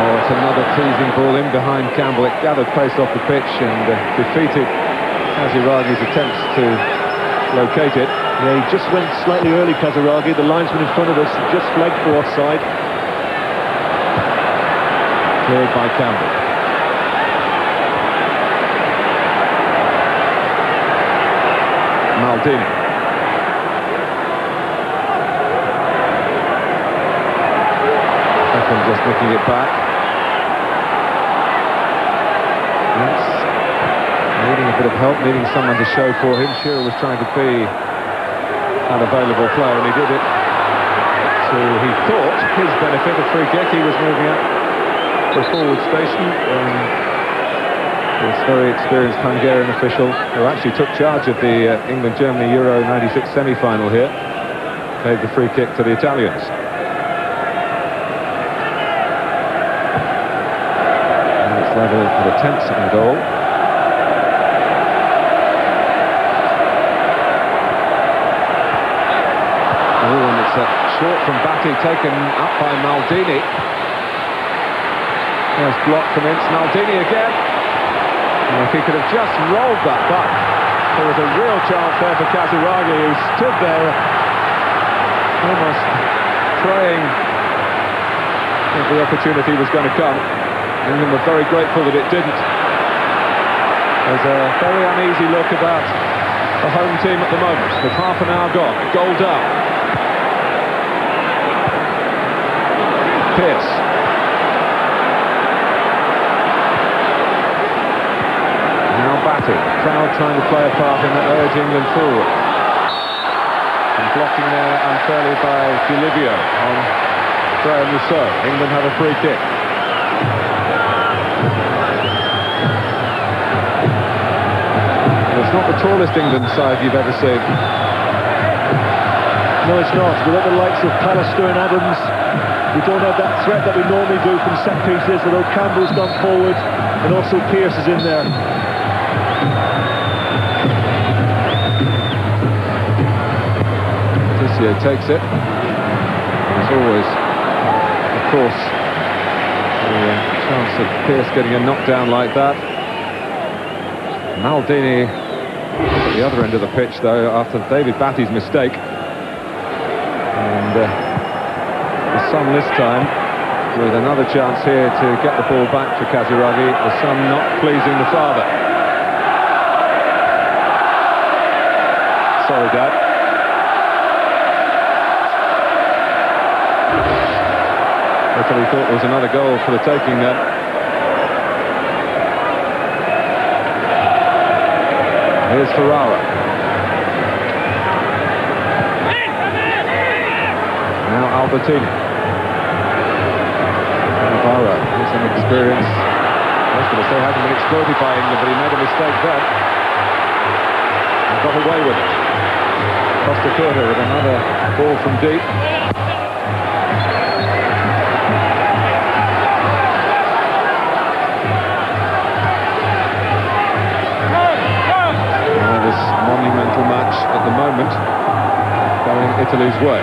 Oh, it's another teasing ball in behind Campbell. It gathered pace off the pitch and defeated Kaziragi's attempts to locate it. Yeah, he just went slightly early, Kaziragi. The linesman in front of us just flagged for offside. Cleared by Campbell. Maldini. Beckham just looking it back. Yes. Needing a bit of help, needing someone to show for him. Shearer was trying to be an available player, and he did it to, he thought, his benefit. A free kick. He was moving up the forward station. This very experienced Hungarian official, who actually took charge of the England-Germany Euro 96 semi-final here, gave the free kick to the Italians. And it's level for the 10th second goal. Oh, and it's a short from Batty, taken up by Maldini. There's blocked from Ince. Maldini again. And if he could have just rolled that back, there was a real chance there for Kaziragi, who stood there almost praying that the opportunity was going to come. England were very grateful that it didn't. There's a very uneasy look about the home team at the moment, with half an hour gone, goal down. Pearce. Batty, crowd trying to play a part in that urge England forward. And blocking there unfairly by Filippo on Graham Rousseau. England have a free kick. It's not the tallest England side you've ever seen. No, it's not. Without the likes of Pallister and Adams, we don't have that threat that we normally do from set pieces, although Campbell's gone forward and also Pearce is in there. Takes it. There's always, of course, a chance of Pearce getting a knockdown like that. Maldini at the other end of the pitch, though, after David Batty's mistake. And the son this time with another chance here to get the ball back for Kaziragi. The son not pleasing the father. Sorry, Dad. I thought there was another goal for the taking then. Here's Ferrara. Now Albertini. Navarro, with some experience. I was going to say hasn't been exploited by England, but he made a mistake there. And got away with it. Costa Curta with another ball from deep. Monumental match at the moment, going Italy's way.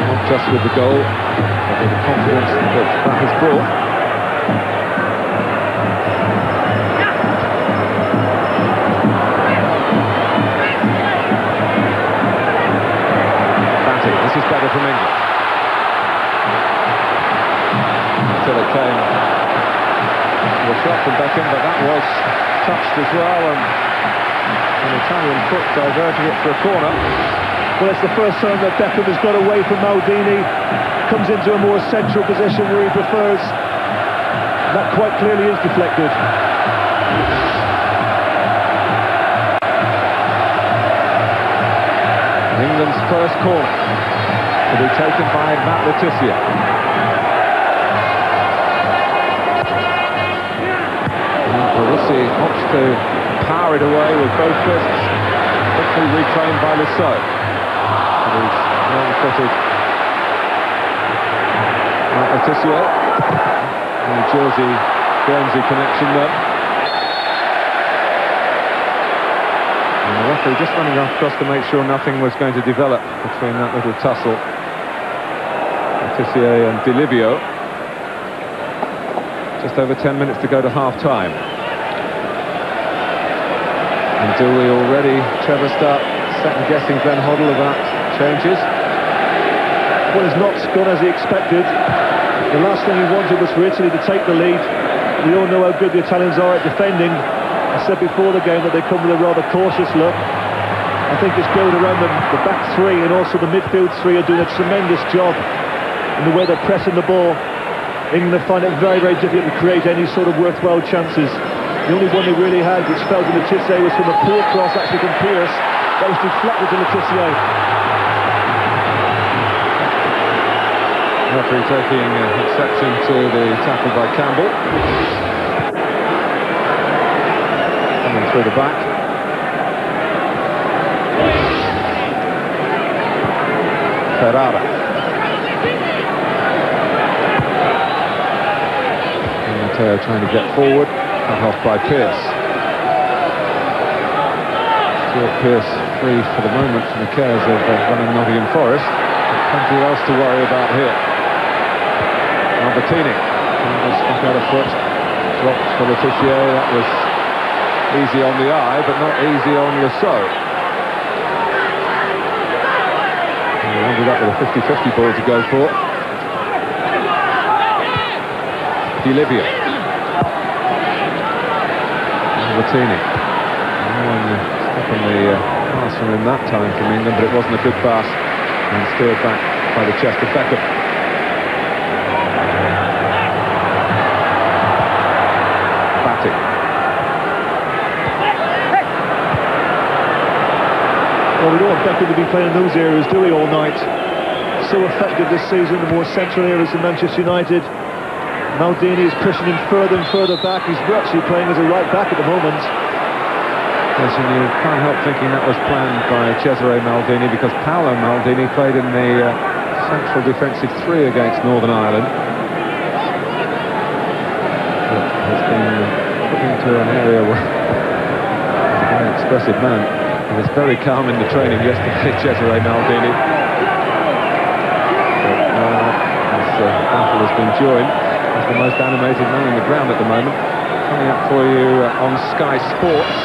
Not just with the goal, but with the confidence that has brought. Batty, this is better from England. Until it came to a shot from Beckham, but that was touched as well, and an Italian foot diverting it for a corner. Well, it's the first time that Beckham has got away from Maldini, comes into a more central position where he prefers. That quite clearly is deflected. England's first corner to be taken by Matt Letizia. Barussi opts to power it away with both fists, quickly reclaimed by Rousseau. He's long-footed Letizia. New Jersey-Guernsey connection there. And the referee just running across to make sure nothing was going to develop between that little tussle. Tissier and Di Livio. Just over 10 minutes to go to half-time. And do we already, Trevor, start second-guessing Glenn Hoddle about changes? Well, it's not gone as he expected. The last thing he wanted was for Italy to take the lead. We all know how good the Italians are at defending. I said before the game that they come with a rather cautious look. I think it's built around them. The back three and also the midfield three are doing a tremendous job in the way they're pressing the ball. England find it very, very difficult to create any sort of worthwhile chances. The only one they really had, which fell to Letizia, was from a poor cross actually from Pierce. That was deflected to Letizia. Referee taking exception to the tackle by Campbell. Coming through the back. Ferrara. And Matteo trying to get forward. Cut off by Pierce. Stuart Pierce free for the moment from the cares of running Nottingham Forest. Plenty else to worry about here. Albertini, stuck out a foot, dropped for Letizia. That was easy on the eye, but not easy on Lasso. He ended up with a 50-50 ball to go for. Di Livio. Albertini. No one stopping the pass from him that time from England, but it wasn't a good pass. And steered back by the chest of Beckham. Well, we don't want Beckham to be playing in those areas, do we, all night? So effective this season, the more central areas in Manchester United. Maldini is pushing him further and further back. He's virtually playing as a right back at the moment. Yes, and you can't help thinking that was planned by Cesare Maldini, because Paolo Maldini played in the central defensive three against Northern Ireland. But has been put into an area where he's a very expressive man. He was very calm in the training yesterday, Cesare Maldini. But his battle has been joined as the most animated man on the ground at the moment. Coming up for you on Sky Sports.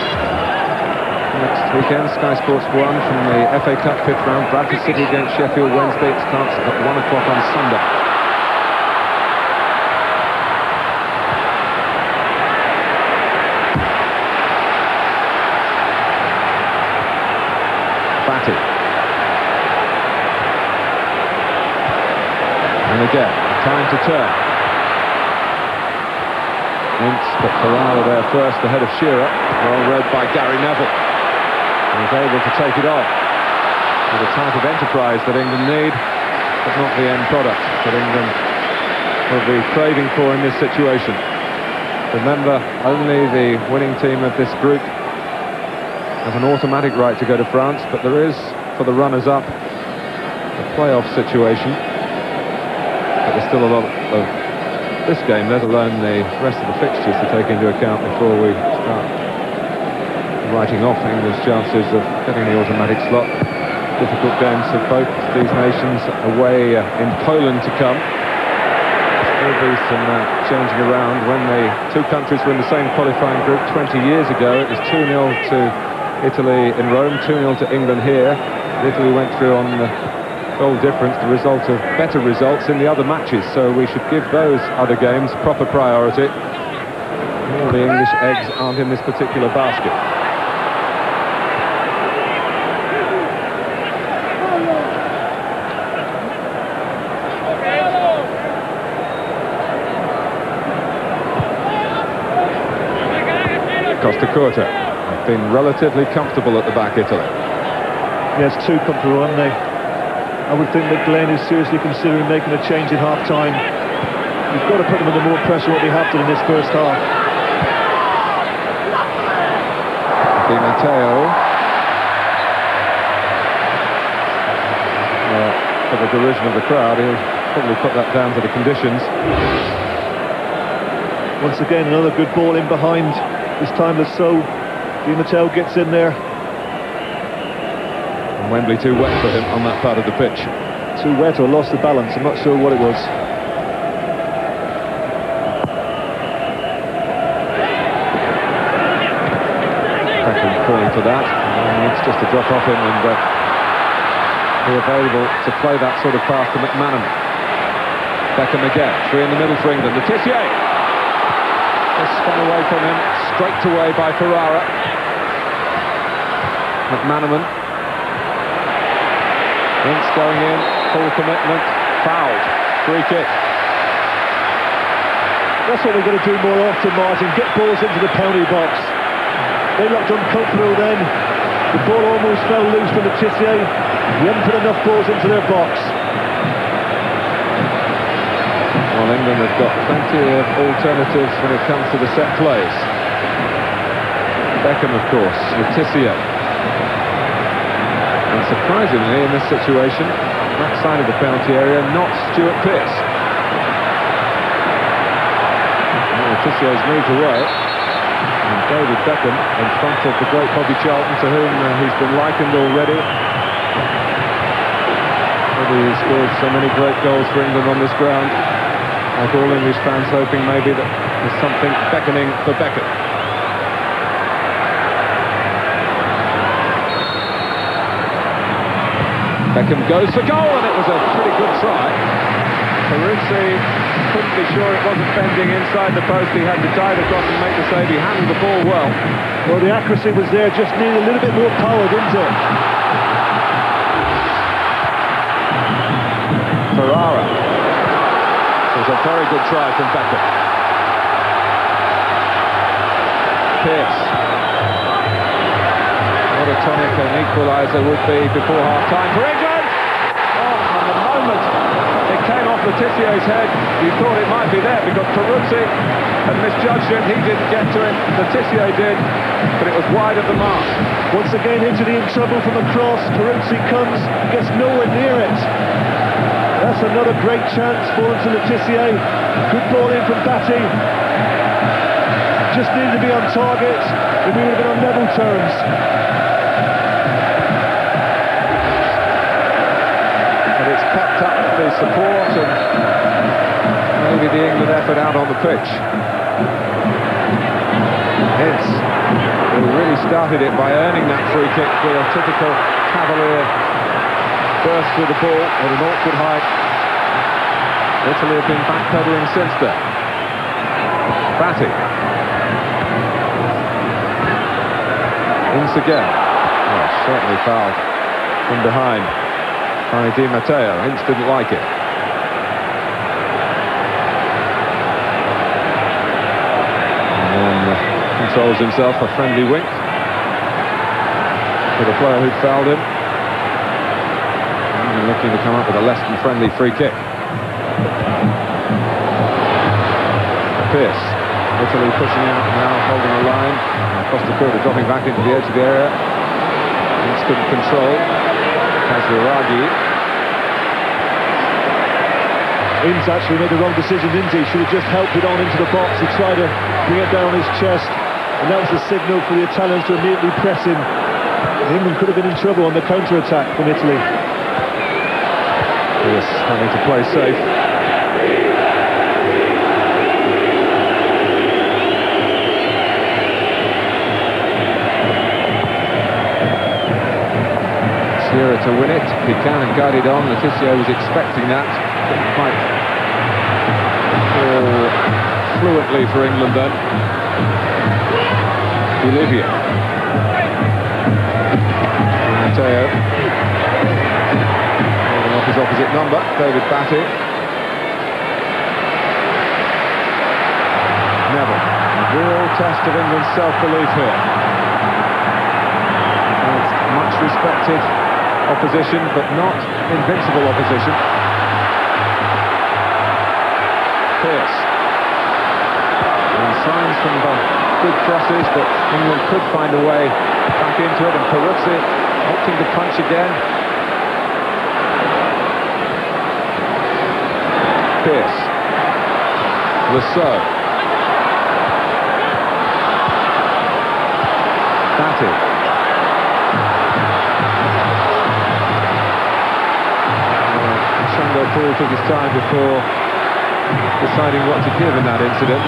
Next weekend, Sky Sports 1 from the FA Cup 5th round. Bradford City against Sheffield Wednesday. It starts at 1 o'clock on Sunday. Batty. And again, time to turn. Ince, but Ferrara there first, ahead of Shearer. Well read by Gary Neville. And he's able to take it on. With the type of enterprise that England need, but not the end product that England will be craving for in this situation. Remember, only the winning team of this group have an automatic right to go to France, but there is, for the runners-up, a playoff situation. But there's still a lot of this game, let alone the rest of the fixtures, to take into account before we start writing off England's chances of getting the automatic slot. Difficult games for both these nations away in Poland to come. There'll be some changing around. When the two countries were in the same qualifying group 20 years ago, it was 2-0 to Italy in Rome, 2-0 to England here. Italy went through on the goal difference, the result of better results in the other matches, so we should give those other games proper priority. All the English eggs aren't in this particular basket. Costa Curta have been relatively comfortable at the back, Italy. Yes, too comfortable, aren't they? I would think that Glenn is seriously considering making a change at half-time. You've got to put them under more pressure what they have to in this first half. Di Matteo. For the derision of the crowd, he'll probably put that down to the conditions. Once again, another good ball in behind. This time Lasso. Di Matteo gets in there. Wembley too wet for him on that part of the pitch. too wet or lost the balance. I'm not sure what it was. Beckham calling for that. It's just a drop off him and be available to play that sort of pass to McManaman. Beckham again, 3 in the middle for England. Letitia! Just spun away from him, straight away by Ferrara. McManaman. Ince going in, full commitment, fouled, free kick. That's what we're going to do more often, Martin. Get balls into the penalty box. They looked uncomfortable then. The ball almost fell loose from Letitia. We haven't put enough balls into their box. Well, England have got plenty of alternatives when it comes to the set plays. Beckham, of course, Letitia. And surprisingly, in this situation, that side of the penalty area, not Stuart Pearce. Letitia's moved away. And David Beckham in front of the great Bobby Charlton, to whom he's been likened already. Bobby scored so many great goals for England on this ground. Like all English fans, hoping maybe that there's something beckoning for Beckham. Beckham goes for goal, and it was a pretty good try. Peruzzi couldn't be sure it wasn't bending inside the post. He had to dive across and make the save. He handled the ball well. Well, the accuracy was there, just needed a little bit more power, didn't it? Ferrara. It was a very good try from Beckham. Pearce. What a tonic an equaliser would be before half-time for England! Oh, from the moment it came off Letitia's head, you thought it might be there because Peruzzi had misjudged it. He didn't get to it, Letitia did, but it was wide of the mark. Once again, Italy in trouble from the cross. Peruzzi comes, gets nowhere near it. That's another great chance fallen to Letitia. Good ball in from Batty. Just needed to be on target, and we would have been on level terms. But it's kept up the support and maybe the England effort out on the pitch. Ince, who really started it by earning that free kick with a typical cavalier burst with the ball at an awkward height. Italy have been backpedaling since then. Batty. Ince again. Oh, certainly fouled from behind by Di Matteo. Ince didn't like it. And then controls himself, a friendly wink for the player who fouled him. And looking to come up with a less than friendly free kick. Pearce. Italy pushing out now, holding the line. Costa Curta dropping back into the edge of the area. Instant control. Kazuragi. Ince actually made the wrong decision, didn't he? Should have just helped it on into the box. He tried to bring it down on his chest, and that was the signal for the Italians to immediately press him. England could have been in trouble on the counter-attack from Italy. Yes, having to play safe. Shearer to win it. He can and guide it on. Letitia was expecting that. Didn't quite fall fluently for England then. Olivia. Matteo. Holding off his opposite number, David Batty. Neville. A real test of England's self-belief here. It's much respected opposition, but not invincible opposition. Pearce. And signs from the good crosses, but England could find a way back into it, and Peruzzi opting to punch again. Pearce. Rousseau. Batty. Paul took his time before deciding what to give in that incident.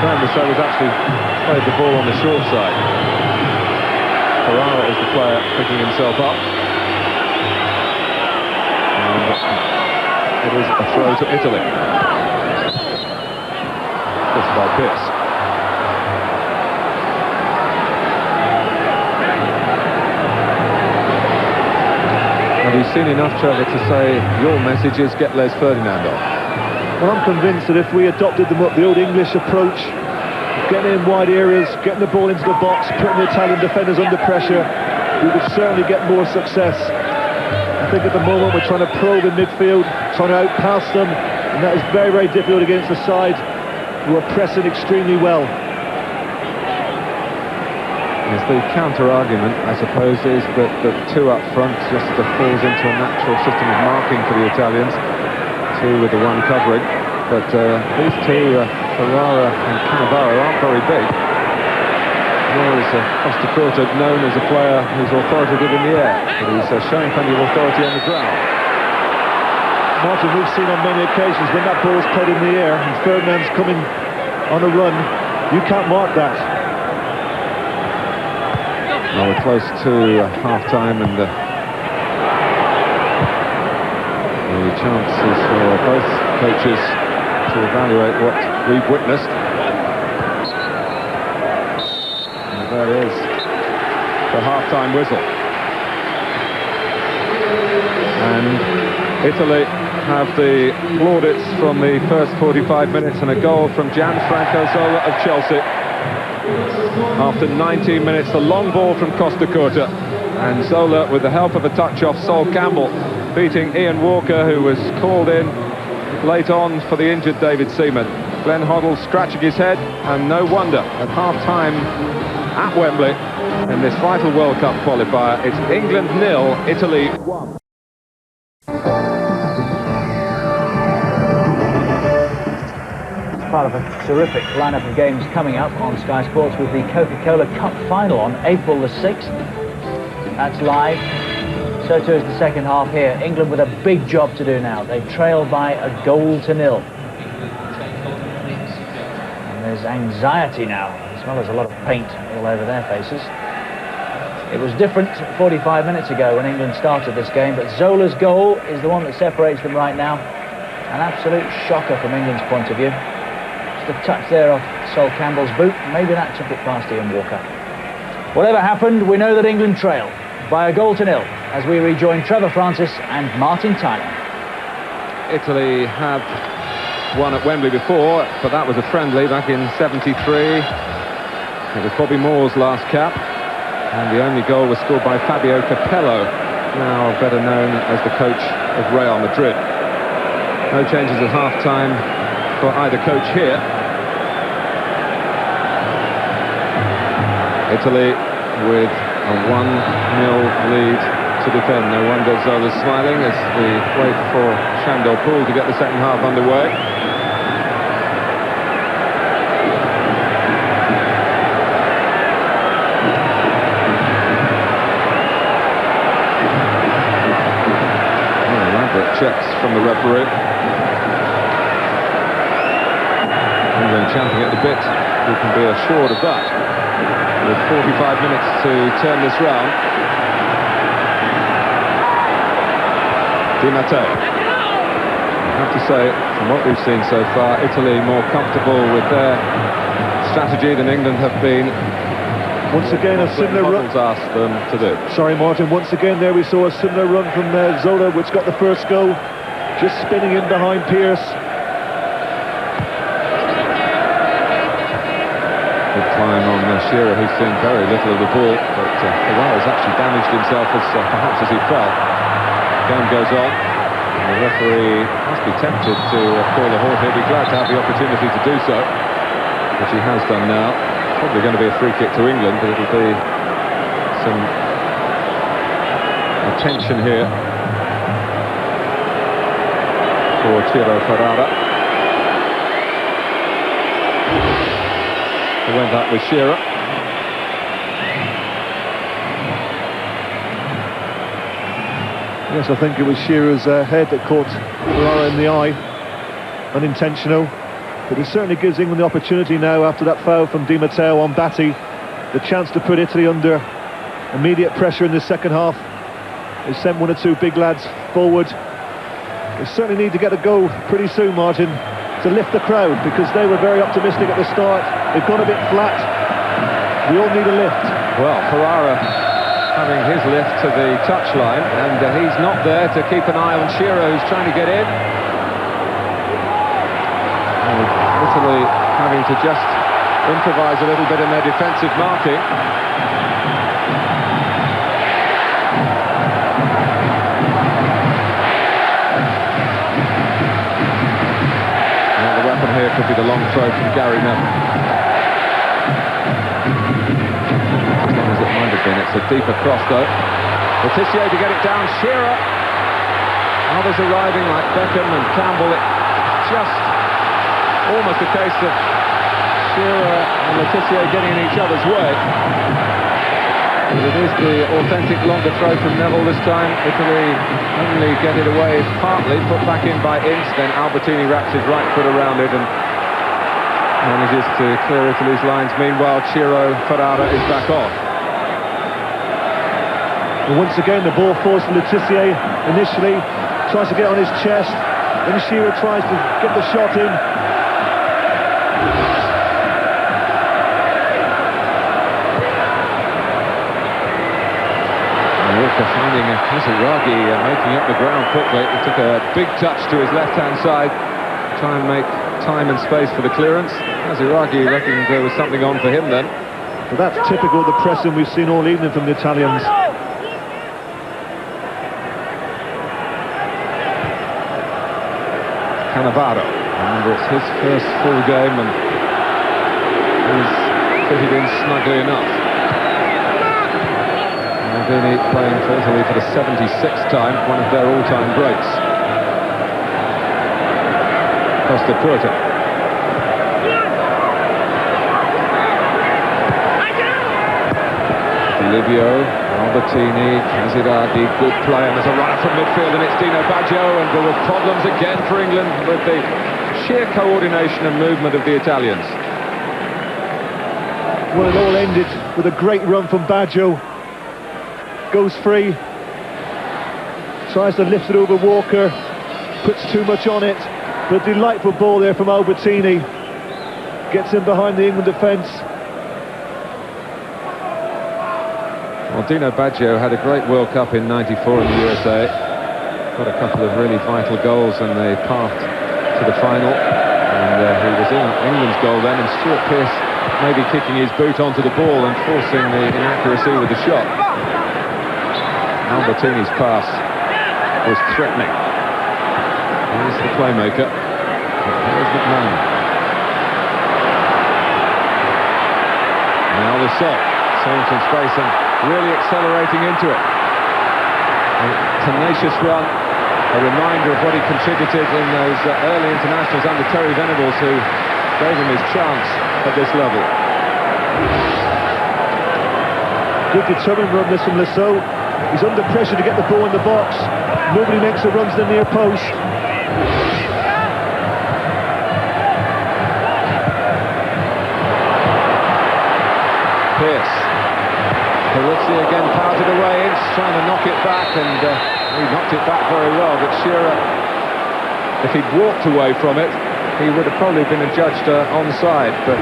Graham Rousseau was actually played the ball on the short side. Ferrara is the player picking himself up. And it is a throw to Italy. It's by Pierce. Have you seen enough, Trevor, to say your message is get Les Ferdinand on? Well, I'm convinced that if we adopted the old English approach, getting in wide areas, getting the ball into the box, putting the Italian defenders under pressure, we would certainly get more success. I think at the moment we're trying to probe in midfield, trying to outpass them, and that is very, very difficult against a side who are pressing extremely well. Yes, the counter-argument, I suppose, is that the two up front just falls into a natural system of marking for the Italians. Two with the one covering. But these two, Ferrara and Cannavaro, aren't very big. Nor is Costacurta known as a player who's authoritative in the air. But he's showing plenty of authority on the ground. Martin, we've seen on many occasions when that ball's played in the air and Ferdinand's coming on a run, you can't mark that. Well, we're close to half-time, and the chances for both coaches to evaluate what we've witnessed. And there is the half-time whistle. And Italy have the plaudits from the first 45 minutes and a goal from Gianfranco Zola of Chelsea. After 19 minutes, the long ball from Costacurta, and Zola, with the help of a touch off Sol Campbell, beating Ian Walker, who was called in late on for the injured David Seaman. Glenn Hoddle scratching his head, and no wonder at half-time at Wembley in this vital World Cup qualifier. It's England 0, Italy 1. Part of a terrific lineup of games coming up on Sky Sports, with the Coca-Cola Cup final on April the 6th. That's live. So too is the second half here. England with a big job to do now. They trail by a 0-0. And there's anxiety now, as well as a lot of paint all over their faces. It was different 45 minutes ago when England started this game, but Zola's goal is the one that separates them right now. An absolute shocker from England's point of view. The touch there off Sol Campbell's boot, maybe that took it past Ian Walker. Whatever happened, we know that England trail by a 0-0 as we rejoin Trevor Francis and Martin Tyler. Italy have won at Wembley before, but that was a friendly back in '73. It was Bobby Moore's last cap, and the only goal was scored by Fabio Capello, now better known as the coach of Real Madrid. No changes at half-time for either coach here. Italy with a 1-0 lead to defend. No wonder Zola's smiling as we wait for Shandor Pool to get the second half underway. Elaborate checks from the referee. England champing at the bit, we can be assured of that. With 45 minutes to turn this round. Di Matteo. I have to say, from what we've seen so far, Italy more comfortable with their strategy than England have been. Once again, a similar run. Asked them to do. Sorry, Martin. Once again, there we saw a similar run from Zola, which got the first goal. Just spinning in behind Pierce. Good climb on Shearer, who's seen very little of the ball, but Ferrara's actually damaged himself perhaps as he fell. Game goes on, and the referee must be tempted to call a halt. He'll be glad to have the opportunity to do so, which he has done now. Probably going to be a free kick to England, but it'll be some attention here for Ciro Ferrara. He went up with Shearer. Yes, I think it was Shearer's head that caught Ferrara in the eye. Unintentional. But it certainly gives England the opportunity now, after that foul from Di Matteo on Batty, the chance to put Italy under immediate pressure in the second half. They sent one or two big lads forward. They certainly need to get a goal pretty soon, Martin, to lift the crowd, because they were very optimistic at the start. They've gone a bit flat. We all need a lift. Well, Ferrara having his lift to the touchline, and he's not there to keep an eye on Shearer, who's trying to get in. And Italy having to just improvise a little bit in their defensive marking. Now the weapon here could be the long throw from Gary Neville. As long as it might have been, it's a deeper cross though. Letizia to get it down, Shearer. Others arriving like Beckham and Campbell. It's just almost a case of Shearer and Letizia getting in each other's way. But it is the authentic longer throw from Neville this time. Italy only get it away partly, put back in by Ince, then Albertini wraps his right foot around it and manages to clear Italy's lines. Meanwhile, Ciro Ferrara is back off. And once again, the ball falls to Letizia initially, tries to get on his chest, then Shearer tries to get the shot in. Walker finding Kaziragi making up the ground quickly. He took a big touch to his left-hand side, try and make time and space for the clearance. Kaziragi reckoned there was something on for him then. But that's typical of the pressing we've seen all evening from the Italians. Cannavaro, remember it's his first full game and he's fitted in snugly enough. Maldini playing for Italy for the 76th time, one of their all-time greats. Costa Curta. Livio, Albertini, Kaziragi, good play, and there's a runner from midfield, and it's Dino Baggio, and there were problems again for England with the sheer coordination and movement of the Italians. Well, it all ended with a great run from Baggio. Goes free, tries to lift it over Walker, puts too much on it, but a delightful ball there from Albertini, gets in behind the England defence. Well, Dino Baggio had a great World Cup in '94 in the USA, got a couple of really vital goals and they path to the final, and he was in England's goal then, and Stuart Pearce maybe kicking his boot onto the ball and forcing the inaccuracy with the shot. Albertini's pass was threatening. Here's the playmaker. Here's McMahon. Now the shot. Seeing some space and really accelerating into it. A tenacious run. A reminder of what he contributed in those early internationals under Terry Venables, who gave him his chance at this level. Good determined run this from Lasso. He's under pressure to get the ball in the box. Nobody makes the run to the near post. Pearce. Peruzzi again parted away, Ince trying to knock it back, and he knocked it back very well, but Shearer, if he'd walked away from it, he would have probably been adjudged onside, but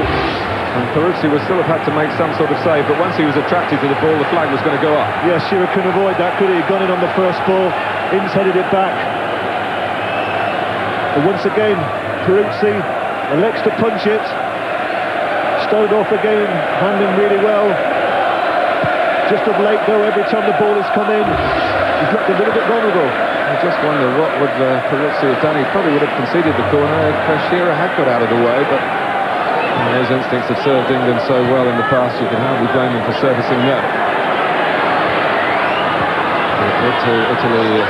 and Peruzzi would still have had to make some sort of save, but once he was attracted to the ball, the flag was going to go up. Yeah, Shearer couldn't avoid that, could he? He'd gone in on the first ball, Ince headed it back. But once again, Peruzzi elects to punch it. Started off again, handling really well. Just of late though, every time the ball has come in, he's looked a little bit vulnerable. I just wonder what would Peruzzi have done. He probably would have conceded the corner if Shearer had got out of the way, but those instincts have served England so well in the past, you can hardly blame them for servicing them. Italy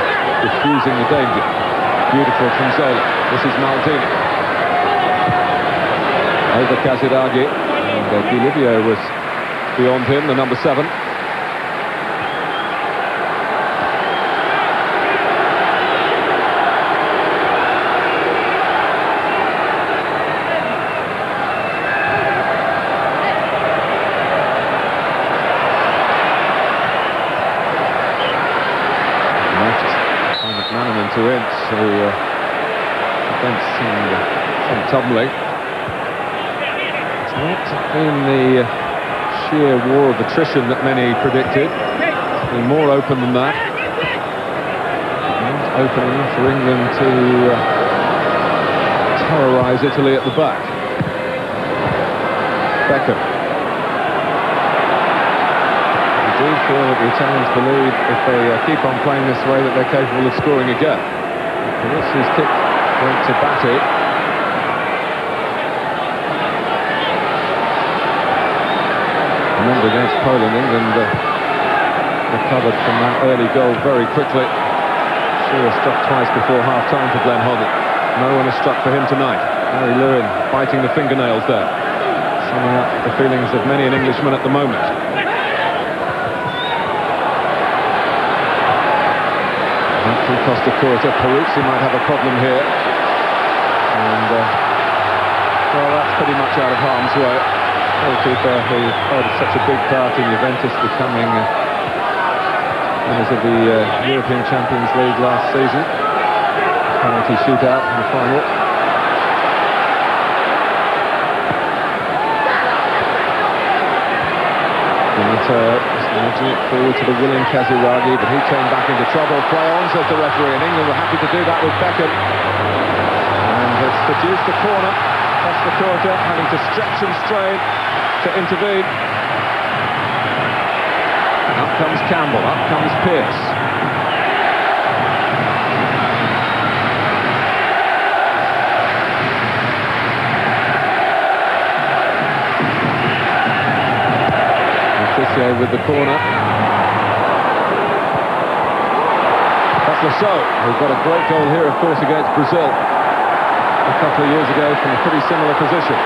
diffusing the danger. Beautiful from Zola. This is Maldini. Over Kaziragi, and Di Livio was beyond him, the number 7. defence and some tumbling. It's not been the sheer war of attrition that many predicted. It's been more open than that. Not open enough for England to terrorise Italy at the back. Beckham. I do feel that the Italians believe if they keep on playing this way that they're capable of scoring again. His kick went to Batty. Remember, against Poland, England recovered from that early goal very quickly. Shearer struck twice before half-time for Glenn Hoddle. No one has struck for him tonight. Harry Lewin biting the fingernails there. Summing up the feelings of many an Englishman at the moment. From Costa Curta, Peruzzi might have a problem here. And, well, that's pretty much out of harm's way. Goalkeeper who played such a big part in Juventus becoming winners of the European Champions League last season. Penalty shootout in the final. Nudging it forward to the willing Kaziragi, but he turned back into trouble. Play on, says the referee, and England were happy to do that with Beckham. And it's produced a corner. Costa Curta having to stretch and strain to intervene. Up comes Campbell, up comes Pearce. With the corner. That's Lasso, who got a great goal here, of course, against Brazil a couple of years ago from a pretty similar position.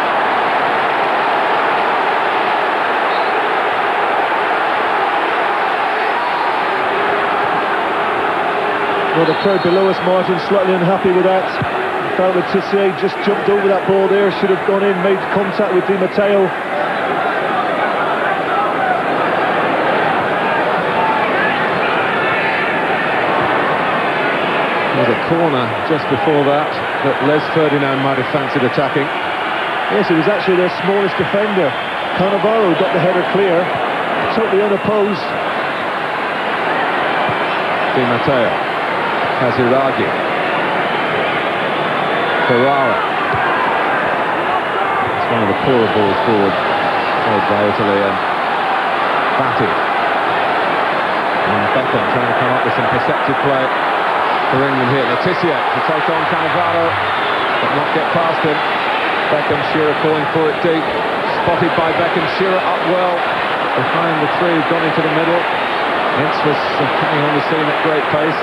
Well, the crowd below us, Martin, slightly unhappy with that. I felt that Tissier just jumped over that ball there, should have gone in, made contact with Di Matteo. There's a corner just before that Les Ferdinand might have fancied attacking. Yes, it was actually their smallest defender. Cannavaro got the header clear, totally unopposed. Di Matteo, Kaziragi, Ferrara. It's one of the poorer balls forward played by Italy, and Batty. And Beckham trying to come up with some perceptive play for England here. Letizia to take on Cannavaro, but not get past him. Beckham, Shearer calling for it deep. Spotted by Beckham, Shearer up well behind the three, gone into the middle. Ince was coming on the scene at great pace.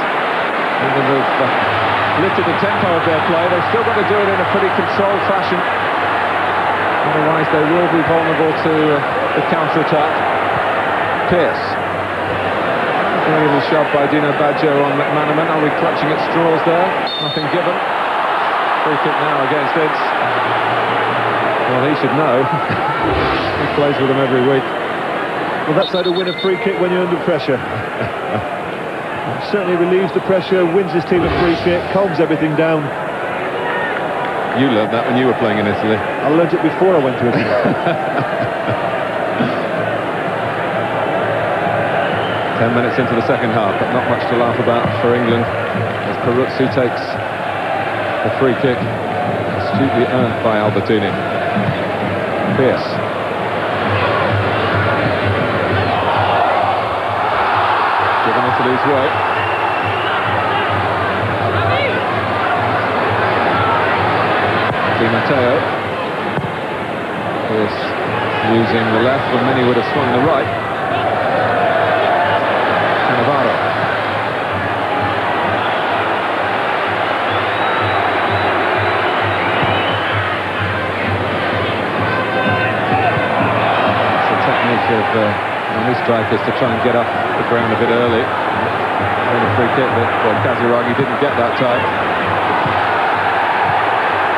England have lifted the tempo of their play. They've still got to do it in a pretty controlled fashion. Otherwise they will be vulnerable to the counter-attack. Pearce. Very little shove by Dino Baggio on McManaman. Are we clutching at straws there? Nothing given. Free kick now against Ince. Well, he should know. He plays with them every week. Well, that's how to win a free kick when you're under pressure. Certainly relieves the pressure, wins his team a free kick, calms everything down. You learned that when you were playing in Italy. I learned it before I went to Italy. 10 minutes into the second half, but not much to laugh about for England as Peruzzi takes the free kick, astutely earned by Albertini. Pearce. Given Italy's way. Di Matteo. Pearce using the left when many would have swung the right. Cannavaro. It's a technique of many strikers to try and get up the ground a bit early. Made a free kick, but Kaziragi didn't get that time.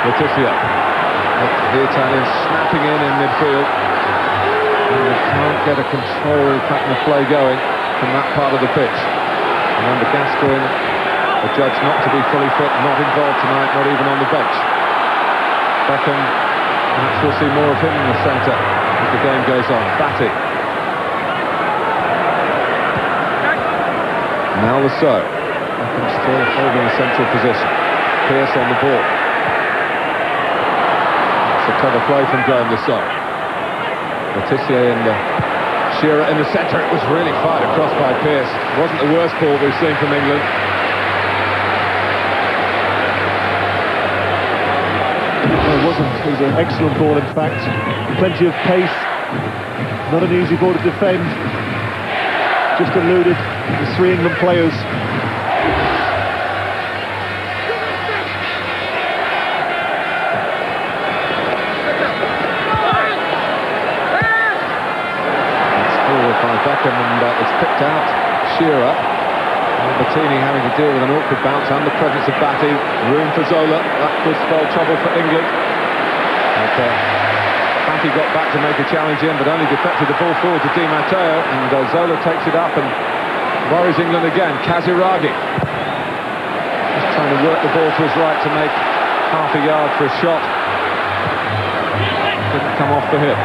Letizia. The Italians snapping in midfield. And they can't get a controlled pattern of play going from that part of the pitch. And under Gascoigne, The judge not to be fully fit, not involved tonight, not even on the bench. Beckham, perhaps we'll see more of him in the centre as the game goes on. Batty. Now Lasso. Beckham still holding a central position. Pearce on the ball. It's a clever play from Graham Lasso. Letitia and Shearer in the centre. It was really fired across by Pearce. It wasn't the worst ball we've seen from England. No, it wasn't. It was an excellent ball, in fact. Plenty of pace. Not an easy ball to defend. Just eluded the three England players. Beckham, and it's picked out. Shearer. Albertini having to deal with an awkward bounce and the presence of Batty. Room for Zola. That could spell trouble for England. But, Batty got back to make a challenge in, but only deflected the ball forward to Di Matteo, and Zola takes it up and worries England again. Kaziragi just trying to work the ball to his right to make half a yard for a shot. Didn't come off the hip.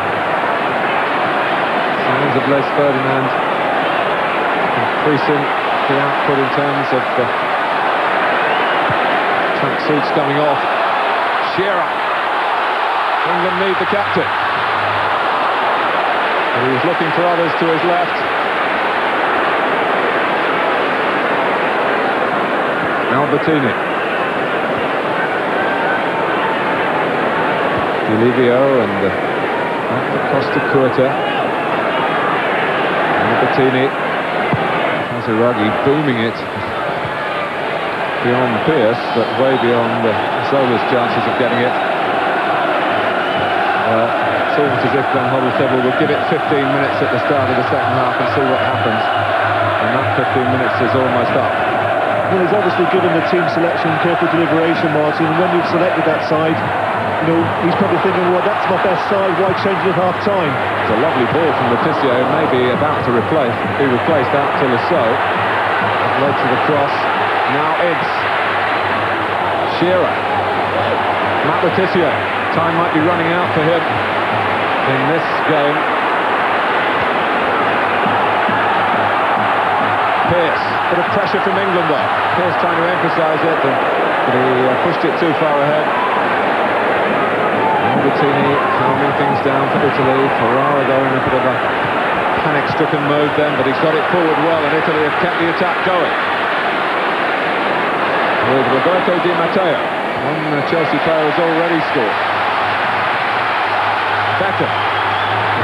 Signs of Les Ferdinand increasing the output in terms of tracksuits coming off. Shearer. England need the captain. And he was looking for others to his left. Albertini. Di Livio and Costa Curta. Albertini. Kaziragi booming it beyond Pearce, but way beyond Zola's chances of getting it. It's almost as if Glenn Hoddle said, well, we'll give it 15 minutes at the start of the second half and see what happens. And that 15 minutes is almost up. Well, he's obviously given the team selection careful deliberation, Martin, and when you've selected that side, you know, he's probably thinking, well, that's my best side, why change it at half-time? It's a lovely ball from Letitia, who may be about to be replaced out to Lasso. Led to the cross. Now Iggs. Shearer. Matt Letitia. Time might be running out for him in this game. Pearce. Bit of pressure from England though. Pearce trying to emphasise it, but he pushed it too far ahead. Albertini calming things down for Italy. Ferrara though in a bit of a panic-stricken mode then, but he's got it forward well, and Italy have kept the attack going. With Roberto Di Matteo, one Chelsea player has already scored. Beckham.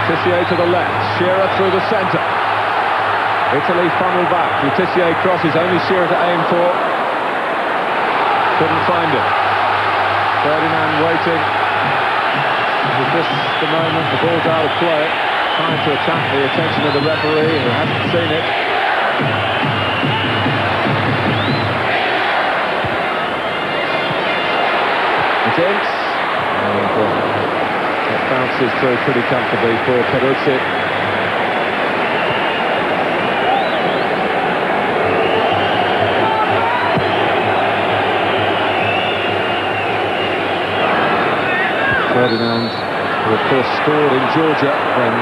Letitia to the left. Shearer through the centre. Italy funnel back. Letitia crosses, only Shearer to aim for. Couldn't find him. Ferdinand waiting. Is this the moment? The ball's out of play. Trying to attract the attention of the referee, who hasn't seen it. It's Inks. It bounces through pretty comfortably for Peruzzi. Ferdinand, who of course scored in Georgia when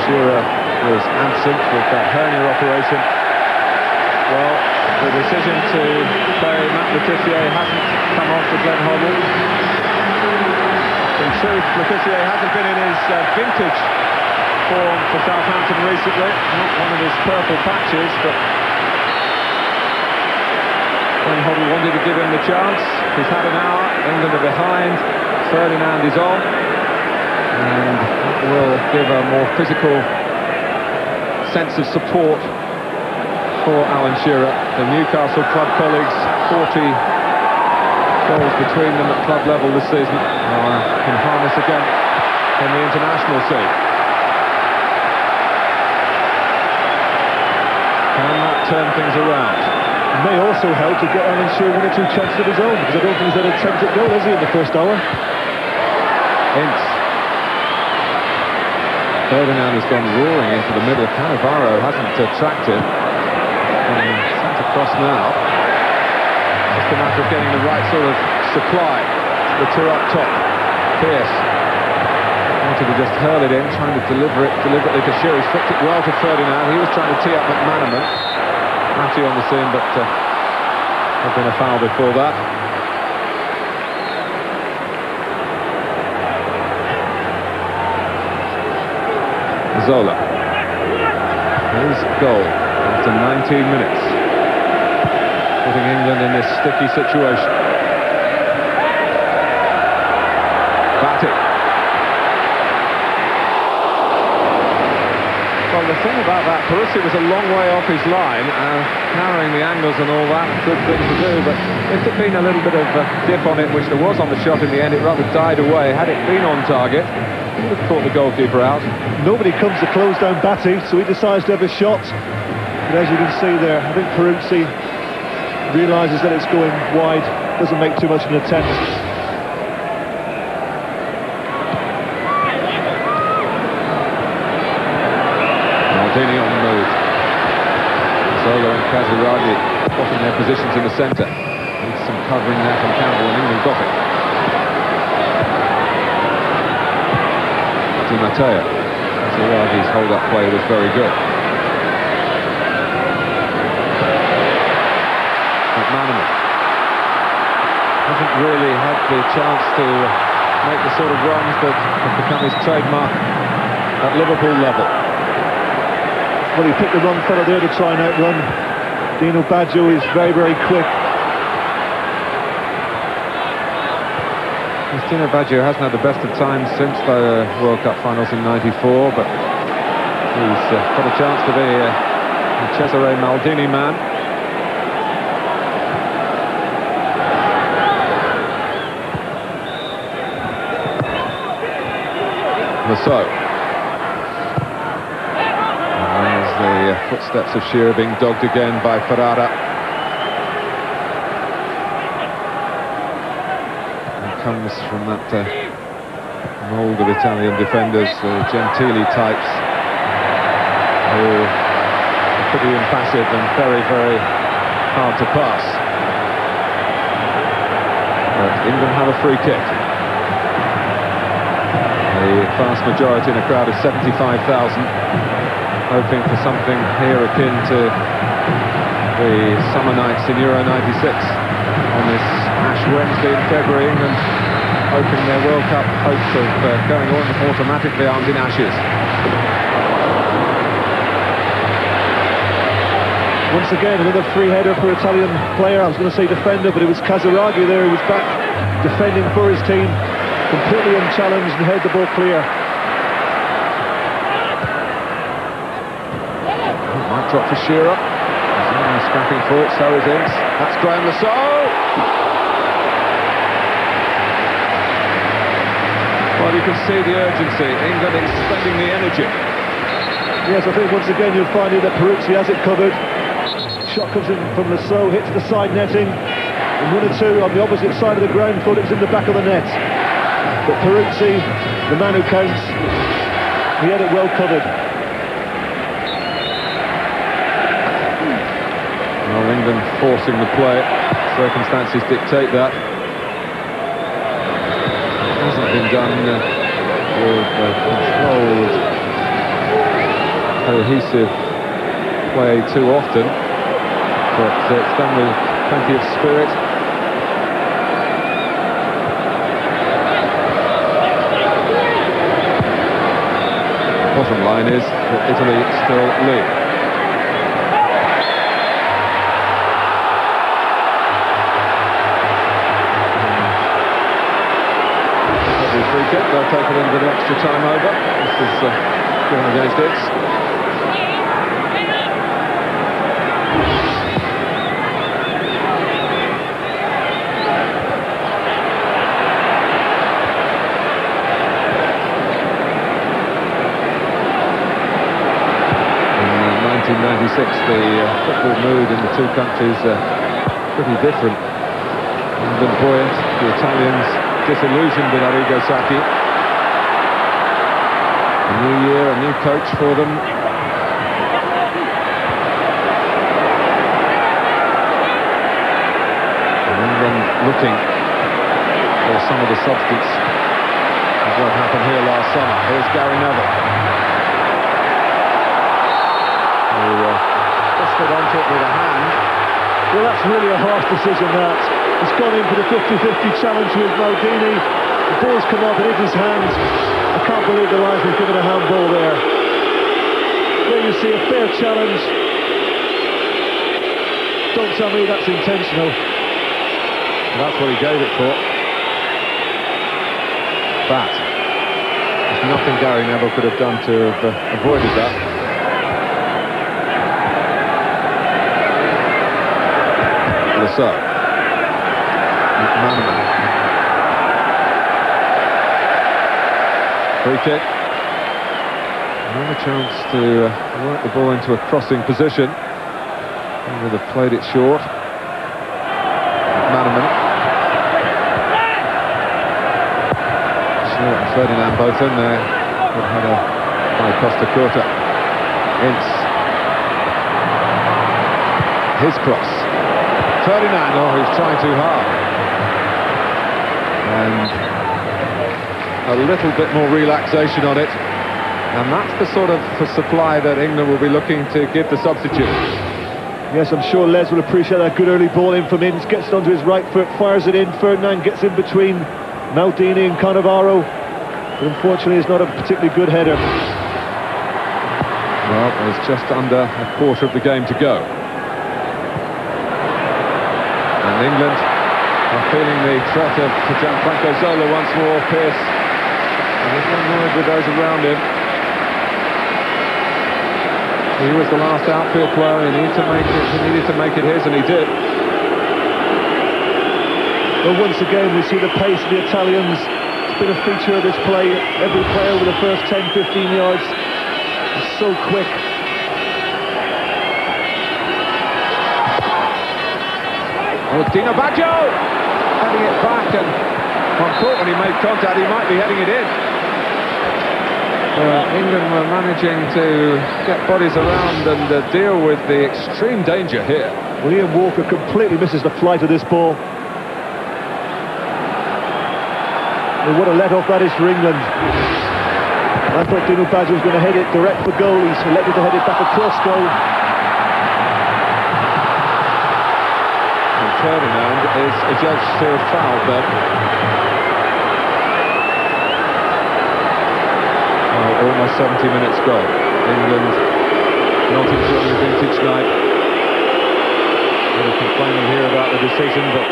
Shearer was absent with that hernia operation. Well, the decision to play Matt Letitia hasn't come off for Glenn Hoddle. In truth, Letitia hasn't been in his vintage form for Southampton recently. Not one of his purple patches, but Glenn Hoddle wanted to give him the chance. He's had an hour, England are behind. Ferdinand is on, and that will give a more physical sense of support for Alan Shearer. The Newcastle club colleagues, 40 goals between them at club level this season, are in harness again in the international scene. Can that turn things around? It may also help to get Alan Shearer one or two chances of his own, because I don't think he's had a attempt at goal, has he, in the first hour? Inks. Ferdinand has gone roaring into the middle. Cannavaro hasn't tracked it. Sent across now. just a matter of getting the right sort of supply. The two up top. Pierce wanted to just hurl it in, trying to deliver it deliberately to Shearer. He's flicked it well to Ferdinand. He was trying to tee up McManaman. Matthew on the scene, but had been a foul before that. Zola. His goal after 19 minutes. Putting England in this sticky situation. Batty. Well, the thing about that, Peruzzi was a long way off his line, carrying the angles and all that, good thing to do, but if there'd been a little bit of dip on it, which there was on the shot in the end, it rather died away. Had it been on target, he would have caught the goalkeeper out. Nobody comes to close down Batty, so he decides to have a shot. But as you can see there, I think Peruzzi realises that it's going wide, doesn't make too much of an attempt. Maldini on the move. Zola and Casiraghi spotting their positions in the centre. Needs some covering there from Campbell, and England got it. Di Matteo. Casiraghi's hold-up play was very good. McManaman hasn't really had the chance to make the sort of runs that have become his trademark at Liverpool level. Well, he picked the wrong fellow there to try and outrun. Dino Baggio is very, very quick. Dino Baggio hasn't had the best of times since the World Cup finals in '94, but he's got a chance to be a Cesare Maldini man. Lasso. And there's the footsteps of Shearer being dogged again by Ferrara. It comes from that mould of Italian defenders, the Gentili types, who are pretty impassive and very, very hard to pass. But England have a free kick. The vast majority in a crowd of 75,000, hoping for something here akin to the summer nights in Euro '96 on this Ash Wednesday in February. England hoping their World Cup hopes of going on automatically aren't in ashes. Once again, another free header for Italian player. I was going to say defender, but it was Casiraghi there who was back defending for his team. Completely unchallenged and heard the ball clear. Might drop for Shearer. He's scrapping for it, so is Inks. That's Graham Lasso! Well, you can see the urgency. England expending the energy. Yes, I think once again you'll find that Peruzzi has it covered. Shot comes in from Lasso, hits the side netting. And one or two on the opposite side of the ground thought it was in the back of the net. But Peruzzi, the man who counts, he had it well covered. Well, England forcing the play. Circumstances dictate that. It hasn't been done with controlled, cohesive play too often, but it's done with plenty of spirit. Bottom line is that Italy still lead. Every free kick, they'll take a little bit of extra time over. This is given against Dix. In 1996, the football mood in the two countries pretty different. England buoyant, the Italians disillusioned with Arrigo Sacchi. A new year, a new coach for them. And looking for some of the substance of what happened here last summer. Here's Gary Neville, who twisted onto it with a hand. Well, that's really a harsh decision, that. He's gone in for the 50-50 challenge with Maldini. The ball's come off, it is his hand. I can't believe the linesman's given a handball there. There you see a fair challenge. Don't tell me that's intentional. That's what he gave it for. But there's nothing Gary Neville could have done to have avoided that. So, McManaman. Free kick. Another chance to work the ball into a crossing position. He would have played it short. McManaman. Short and Ferdinand both in there. Would have had a by Costa Curta. Ince. His cross. Ferdinand, oh, he's trying too hard. And a little bit more relaxation on it. And that's the sort of supply that England will be looking to give the substitute. Yes, I'm sure Les will appreciate that good early ball in from Ince. Gets it onto his right foot, fires it in. Ferdinand gets in between Maldini and Cannavaro. But unfortunately, it's not a particularly good header. Well, there's just under a quarter of the game to go. And England are feeling the threat of Gianfranco Zola once more. Pearce, and he's annoyed with those around him. He was the last outfield player. He needed to make it his, and he did. Well, once again, we see the pace of the Italians. It's been a feature of this play. Every play over the first 10-15 yards is so quick. Dino Baggio heading it back, and one thought when he made contact he might be heading it in. England were managing to get bodies around and deal with the extreme danger here. William Walker completely misses the flight of this ball. And what a let-off that is for England. I thought Dino Baggio was going to head it direct for goal. He's elected to head it back across goal. Ferdinand is adjudged to have fouled then. Almost 70 minutes gone. England not enjoying a vintage night. A little complaining here about the decision, but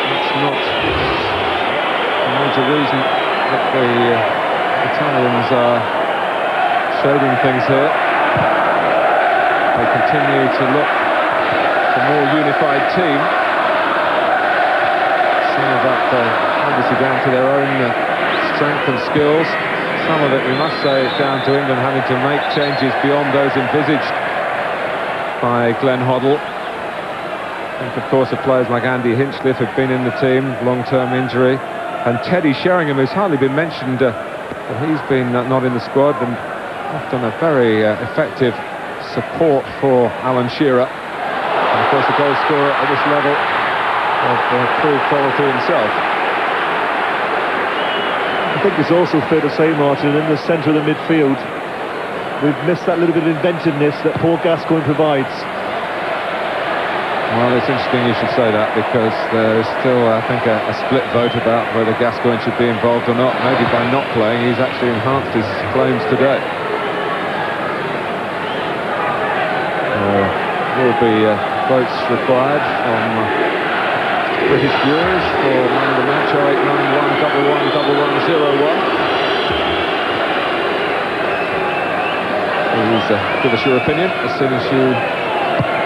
that's not a major reason that the Italians are shading things here. They continue to look a more unified team. Some of that obviously down to their own strength and skills. Some of it, we must say, is down to England having to make changes beyond those envisaged by Glenn Hoddle. And of course of players like Andy Hinchliffe have been in the team, long-term injury, and Teddy Sheringham, who's hardly been mentioned, but he's been not in the squad and often a very effective support for Alan Shearer. And of course, the goal scorer at this level of full quality himself. I think it's also fair to say, Martin, in the centre of the midfield, we've missed that little bit of inventiveness that Paul Gascoigne provides. Well, it's interesting you should say that, because there is still, I think, a split vote about whether Gascoigne should be involved or not. Maybe by not playing, he's actually enhanced his claims today. There will be votes required from British viewers for man of the match, 0891 11 111. Please give us your opinion as soon as you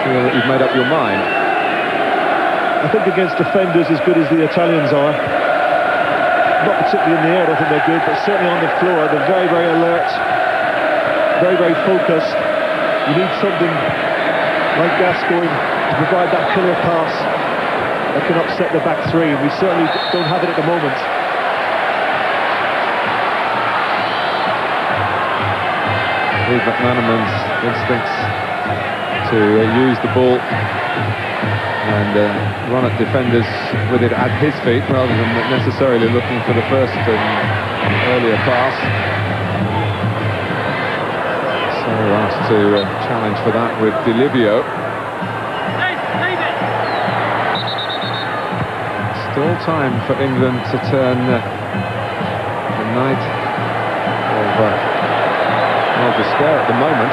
feel that you've made up your mind. I think against defenders as good as the Italians are, not particularly in the air, I don't think they're good, but certainly on the floor, they're very, very alert, very, very focused. You need something like Gascoigne to provide that killer pass that can upset the back three. We certainly don't have it at the moment. Steve McManaman's instincts to use the ball and run at defenders with it at his feet rather than necessarily looking for the first and earlier pass. So asked to challenge for that with Delivio. Still time for England to turn the night of despair at the moment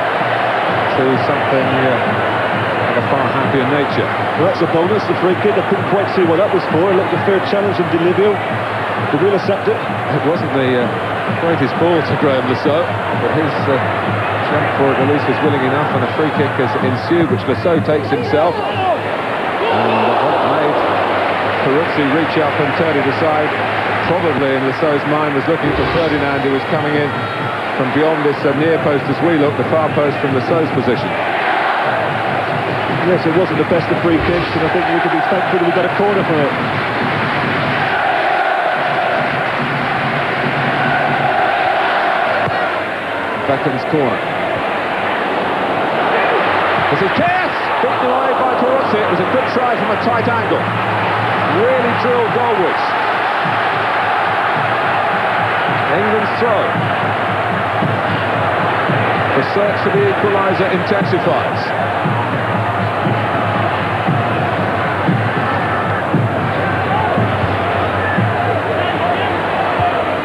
to something of a far happier nature. Well, that's a bonus, the free kick. I couldn't quite see what that was for. It looked a fair challenge from Delivio. The wheel accepted. It wasn't the greatest ball to Graham Lasso, but his jump for it at least was willing enough, and a free kick has ensued, which Lasso takes himself. And what made Peruzzi reach up and turn it aside, probably in Lasso's mind, was looking for Ferdinand, who was coming in from beyond this near post as we look, the far post from Lasso's position. Yes, it wasn't the best of free kicks, and I think we can be thankful that we got a corner from it. Beckham's corner. There's a kiss! Beaten away by Peruzzi. It was a good try from a tight angle. Really drilled goalwards. England's throw. The search for the equaliser intensifies.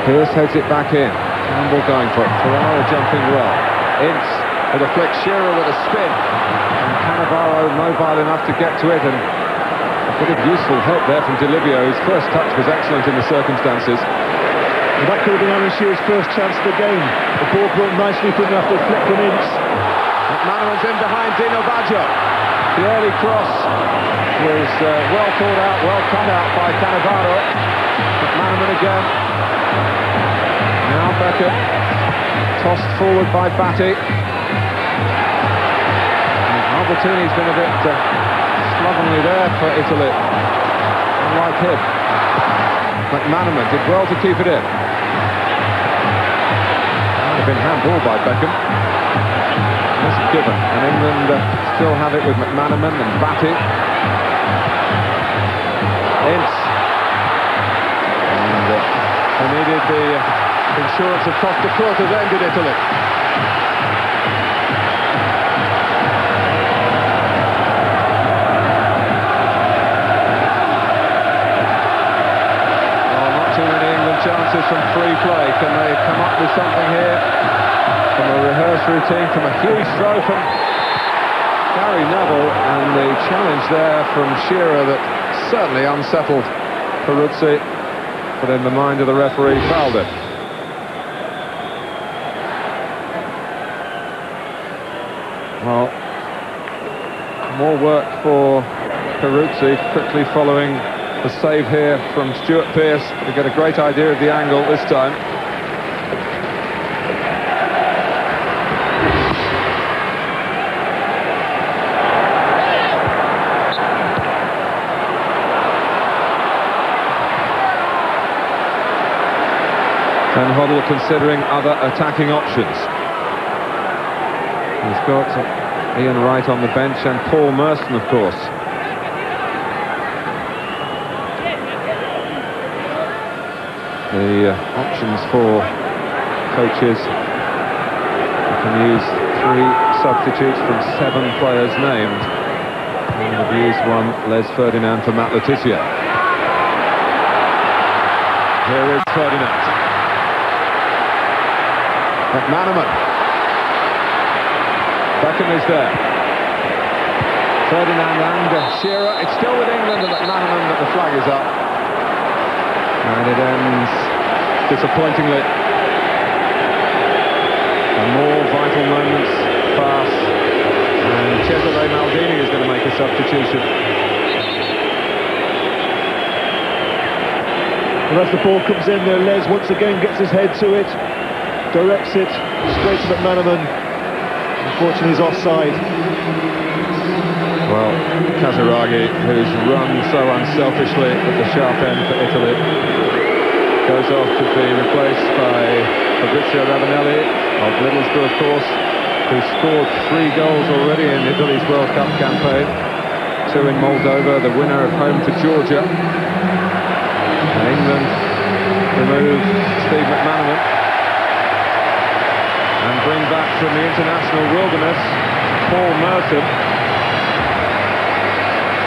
Pearce heads it back in. Campbell going for it. Ferrara jumping well. Ince with a flick. Shearer with a spin. And Cannavaro mobile enough to get to it. And a bit of useful help there from Delivio, whose first touch was excellent in the circumstances. And that could have been Alan Shearer's first chance of the game. The ball brought nicely from after a flick from Ince. McManaman's in behind Dino Baggio. The early cross was well thought out, well cut out by Cannavaro. McManaman again. Now Beckham, tossed forward by Batty. Albertini's been a bit slovenly there for Italy, unlike him. McManaman did well to keep it in. Might have been handballed by Beckham. That's given, and England still have it with McManaman and Batty. Ince. And they needed the insurance of Costa Curta, then did Italy. Oh, not too many England chances from free play. Can they come up with something here? From a rehearsed routine, from a huge throw from Gary Neville, and the challenge there from Shearer that certainly unsettled Peruzzi, but in the mind of the referee, fouled it. Well, more work for Peruzzi, quickly following the save here from Stuart Pearce. We get a great idea of the angle this time. Ten Hoddle considering other attacking options. He's got Ian Wright on the bench and Paul Merson, of course. The options for coaches, you can use 3 substitutes from 7 players named. And they've used one, Les Ferdinand, for Matt Letizia. Here is Ferdinand. McManaman. Beckham is there. Ferdinand and Shearer. It's still with England and McManaman, but the flag is up. And it ends disappointingly. And more vital moments pass. And Cesare Maldini is going to make a substitution. Well, as the ball comes in there, Les once again gets his head to it. Directs it straight to McManaman. Unfortunately, he's offside. Well, Casiraghi, who's run so unselfishly at the sharp end for Italy, goes off to be replaced by Fabrizio Ravanelli of Middlesbrough, of course. who scored 3 goals already in Italy's World Cup campaign. 2 in Moldova, the winner at home to Georgia. And England remove Steve McManaman and bring back from the international wilderness Paul Merson,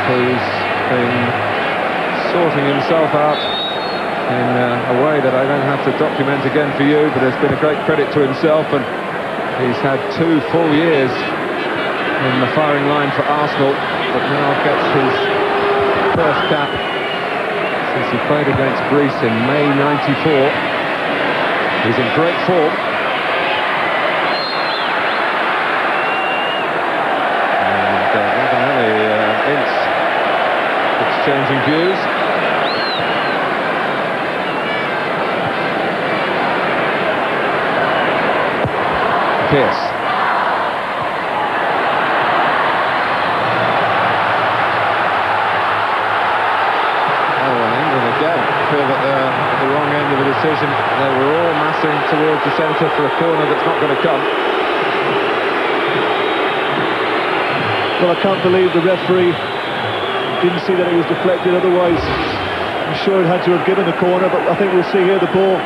who's been sorting himself out in a way that I don't have to document again for you, but it's been a great credit to himself, and he's had 2 full years in the firing line for Arsenal, but now gets his first cap since he played against Greece in May '94. He's in great form. And Ravanelli, Ince exchanging views. Pierce. Feel that they're at the wrong end of the decision. They were all massing towards the centre for a corner that's not going to come. Well, I can't believe the referee didn't see that it was deflected, otherwise I'm sure it had to have given the corner, but I think we'll see here the ball.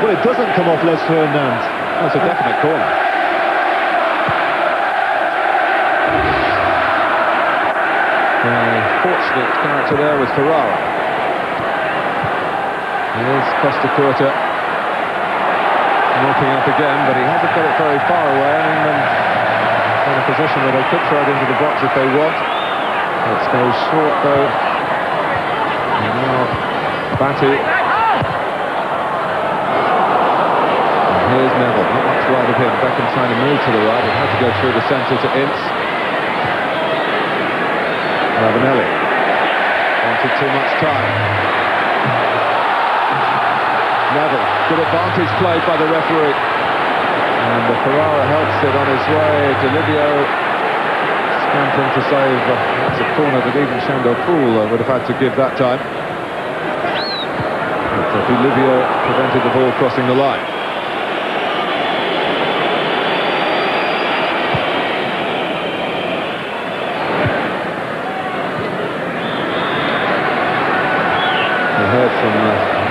Well, it doesn't come off Les Fernand. That's a definite corner. The fortunate character there was Ferrara. Here's Costa Curta walking up again, but he hasn't got it very far away, and England in a position where they could throw it into the box if they want. Let's go short though. And now Batty. And here's Neville, not much wide of him. Beckham trying to move to the right, it had to go through the centre to Ince. Ravanelli wanted too much time. Neville, good advantage played by the referee, and Ferrara helps it on his way. Delivio scampering to save. It's a corner that even Shandor Poole would have had to give that time. But Delivio prevented the ball crossing the line. We heard from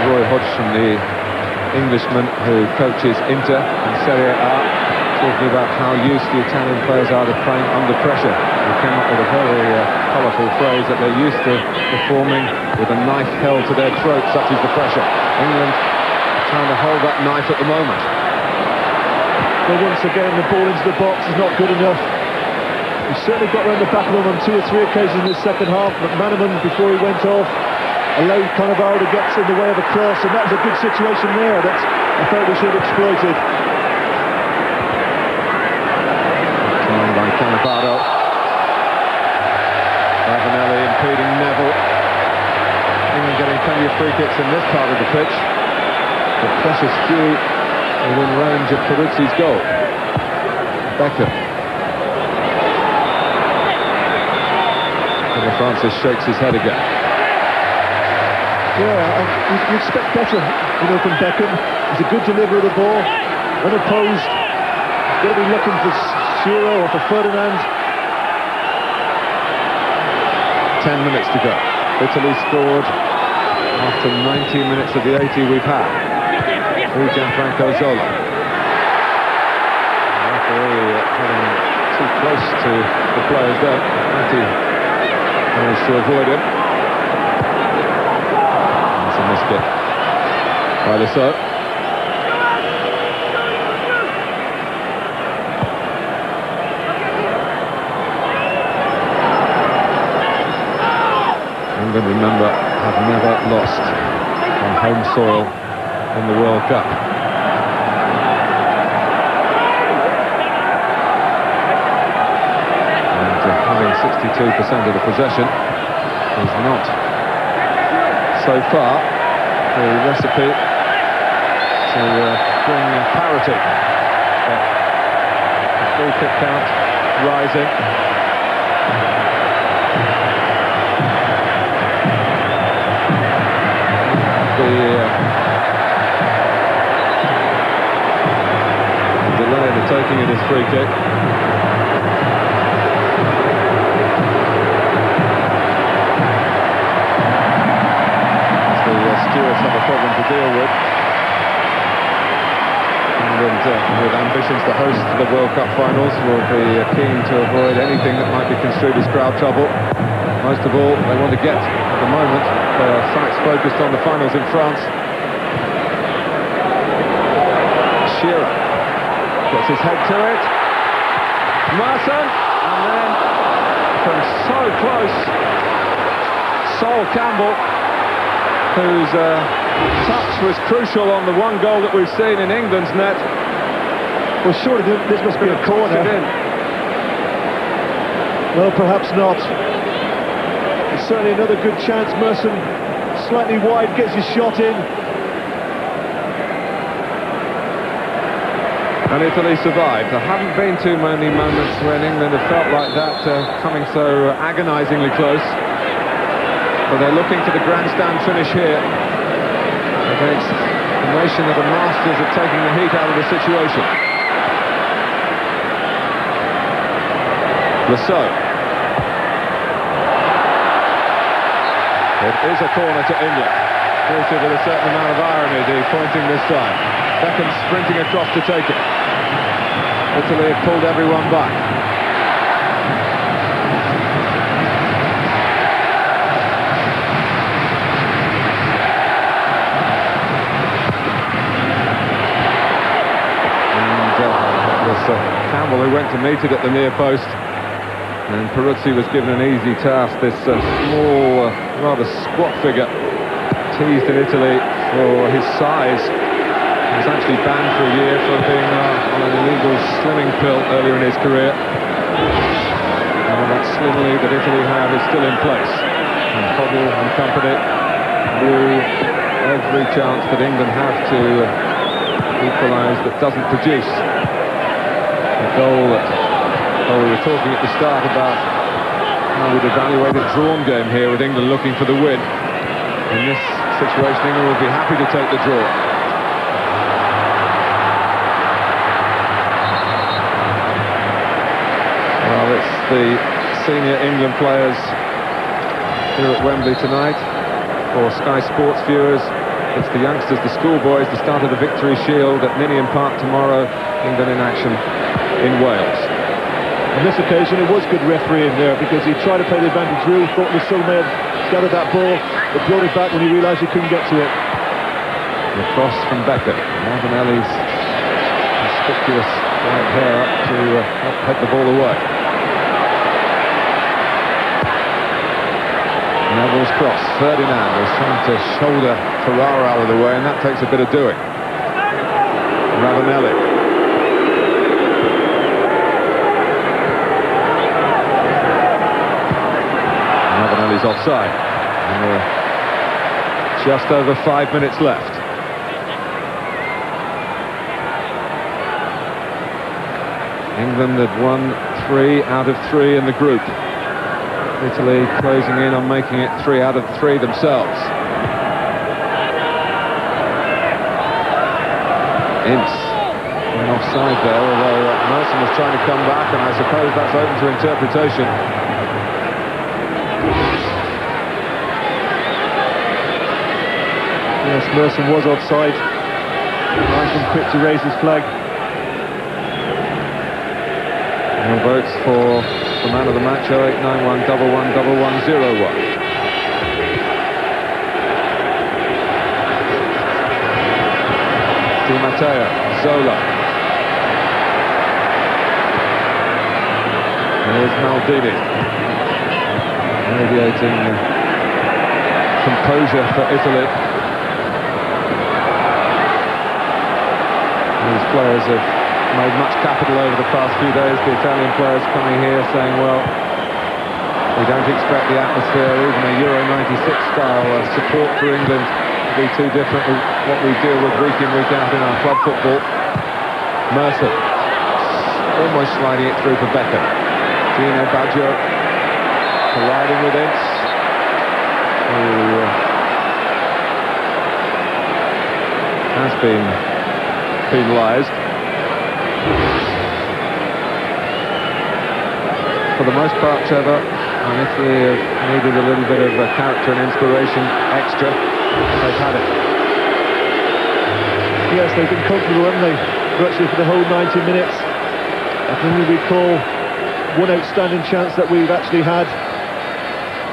Roy Hodgson, the Englishman who coaches Inter and Serie A, talking about how used the Italian players are to playing under pressure. He came up with a very colourful phrase that they're used to performing with a knife held to their throat, such is the pressure. England trying to hold that knife at the moment. Well, once again, the ball into the box is not good enough. He certainly got around the back of them on 2 or 3 occasions in the second half. McManaman, before he went off, allowed Cannavaro to get in the way of a cross, and that was a good situation there that I felt we should have exploited. Come by Cannavaro. Ravanelli impeding Neville. England getting plenty of free kicks in this part of the pitch. The precious few within range of Peruzzi's goal. Beckham. And Francis shakes his head again. Yeah, you expect better, from Beckham. He's a good deliverer of the ball, unopposed. He's got to be looking for Shiro or for Ferdinand. 10 minutes to go. Italy scored after 90 minutes of the 80 we've had. Through Gianfranco Zola. The referee getting too close to the players there. Matty managed to avoid him. Missed it by Lasso. England, remember, have never lost on home soil in the World Cup. And having 62% of the possession is not so far the recipe to bring parity. The free kick count rising. The delay in the taking it is free kick. The stewards have a problem to deal with. England, with ambitions to host the World Cup finals, will be keen to avoid anything that might be construed as crowd trouble. Most of all, they want to get, at the moment, their sights focused on the finals in France. Shearer gets his head to it. Merson, and then from so close, Sol Campbell, whose touch was crucial on the one goal that we've seen in England's net. Well, surely this must be a corner. Well, perhaps not. It's certainly another good chance. Merson, slightly wide, gets his shot in. And Italy survived. There haven't been too many moments when England have felt like that, coming so agonisingly close. But they're looking for the grandstand finish here against a nation that are masters at taking the heat out of the situation. Lasso. It is a corner to England. Treated with a certain amount of irony, the pointing this time. Beckham sprinting across to take it. Italy have pulled everyone back. Campbell who went to meet it at the near post, and Peruzzi was given an easy task. This small, rather squat figure, teased in Italy for his size. He was actually banned for a year for being on an illegal slimming pill earlier in his career. And that slim lead that Italy have is still in place. And Hoddle and company blew every chance that England have to equalise that doesn't produce. A goal that, we were talking at the start about how we'd evaluate a drawn game here with England looking for the win. In this situation, England will be happy to take the draw. Well, it's the senior England players here at Wembley tonight. For Sky Sports viewers, it's the youngsters, the schoolboys, the start of the Victory Shield at Ninian Park tomorrow. England in action in Wales. On this occasion, it was good refereeing there because he tried to play the advantage rule, thought Lasso may have gathered that ball, but brought it back when he realised he couldn't get to it. The cross from Becker. Ravanelli's conspicuous white hair up to help head the ball away. Neville's cross. Ferdinand was trying to shoulder Ferrara out of the way, and that takes a bit of doing. Ravanelli. Ravanelli's offside. And just over 5 minutes left. England had won 3 out of 3 in the group. Italy closing in on making it 3 out of 3 themselves. Ince went offside there, although Merson was trying to come back, and I suppose that's open to interpretation. Yes, Merson was offside. Nice and quick to raise his flag. No votes for the man of the match, 0891 11 1101. Di Matteo, Zola. Here's Maldini. Radiating composure for Italy. These players have made much capital over the past few days. The Italian players coming here saying, well, we don't expect the atmosphere, even a Euro 96 style support for England to be too different from what we deal with week in, week out in our club football. Mercer almost sliding it through for Becker. Gino Baggio colliding with Ince, who has been penalised. the most part, Trevor, and Italy have needed a little bit of character and inspiration extra. They've had it. Yes, they've been comfortable, haven't they? Virtually for the whole 90 minutes. I can only recall one outstanding chance that we've actually had.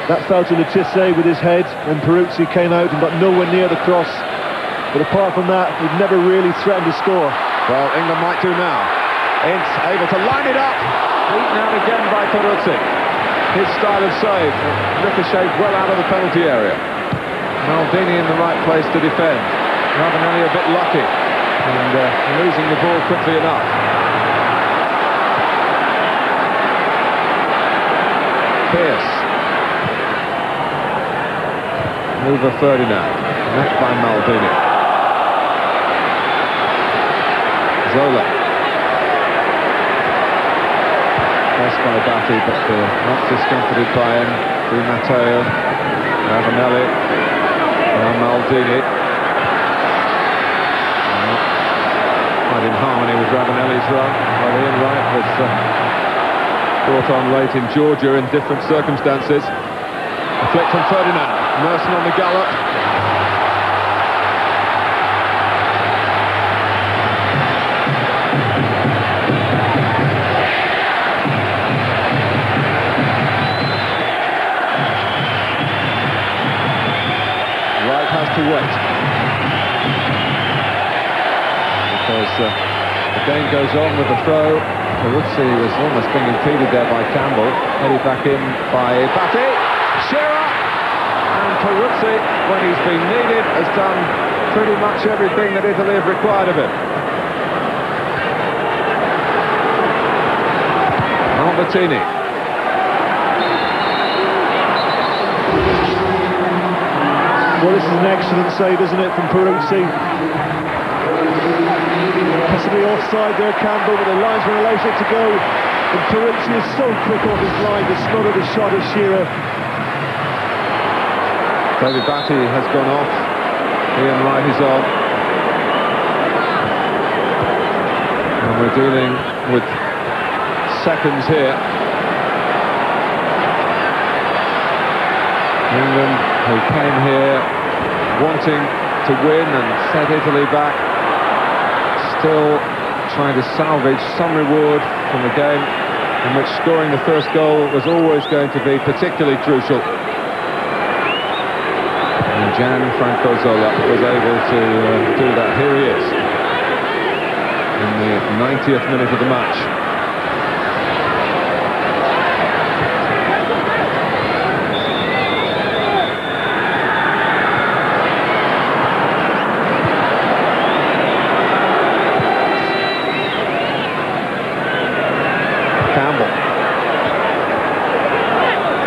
That fell to Letizia with his head when Peruzzi came out and got nowhere near the cross. But apart from that, we've never really threatened to score. Well, England might do now. Ince able to line it up. Beaten out again by Peruzzi. His style of save ricocheted well out of the penalty area. Maldini in the right place to defend. Ravanelli a bit lucky and losing the ball quickly enough. Pearce. Over Ferdinand. Met by Maldini. Zola. Pressed by Batty, but not discomforted by him. Di Matteo, Ravanelli, and Maldini. Quite in harmony with Ravanelli's run. Well, Ian Wright was brought on late in Georgia in different circumstances. A flick from Ferdinand. Merson on the gallop. To wait because the game goes on with the throw. Peruzzi was almost being impeded there by Campbell, headed back in by Batty. Shearer, and Peruzzi, when he's been needed, has done pretty much everything that Italy have required of him. Albertini. Well, this is an excellent save, isn't it, from Peruzzi? Possibly offside there, Campbell, but the linesman allows it to go. And Peruzzi is so quick off his line to smother the shot of Shearer. David Batty has gone off. Ian Wright is on. And we're dealing with seconds here. England, who came here wanting to win and set Italy back, still trying to salvage some reward from a game in which scoring the first goal was always going to be particularly crucial. And Gianfranco Zola was able to do that. Here he is in the 90th minute of the match.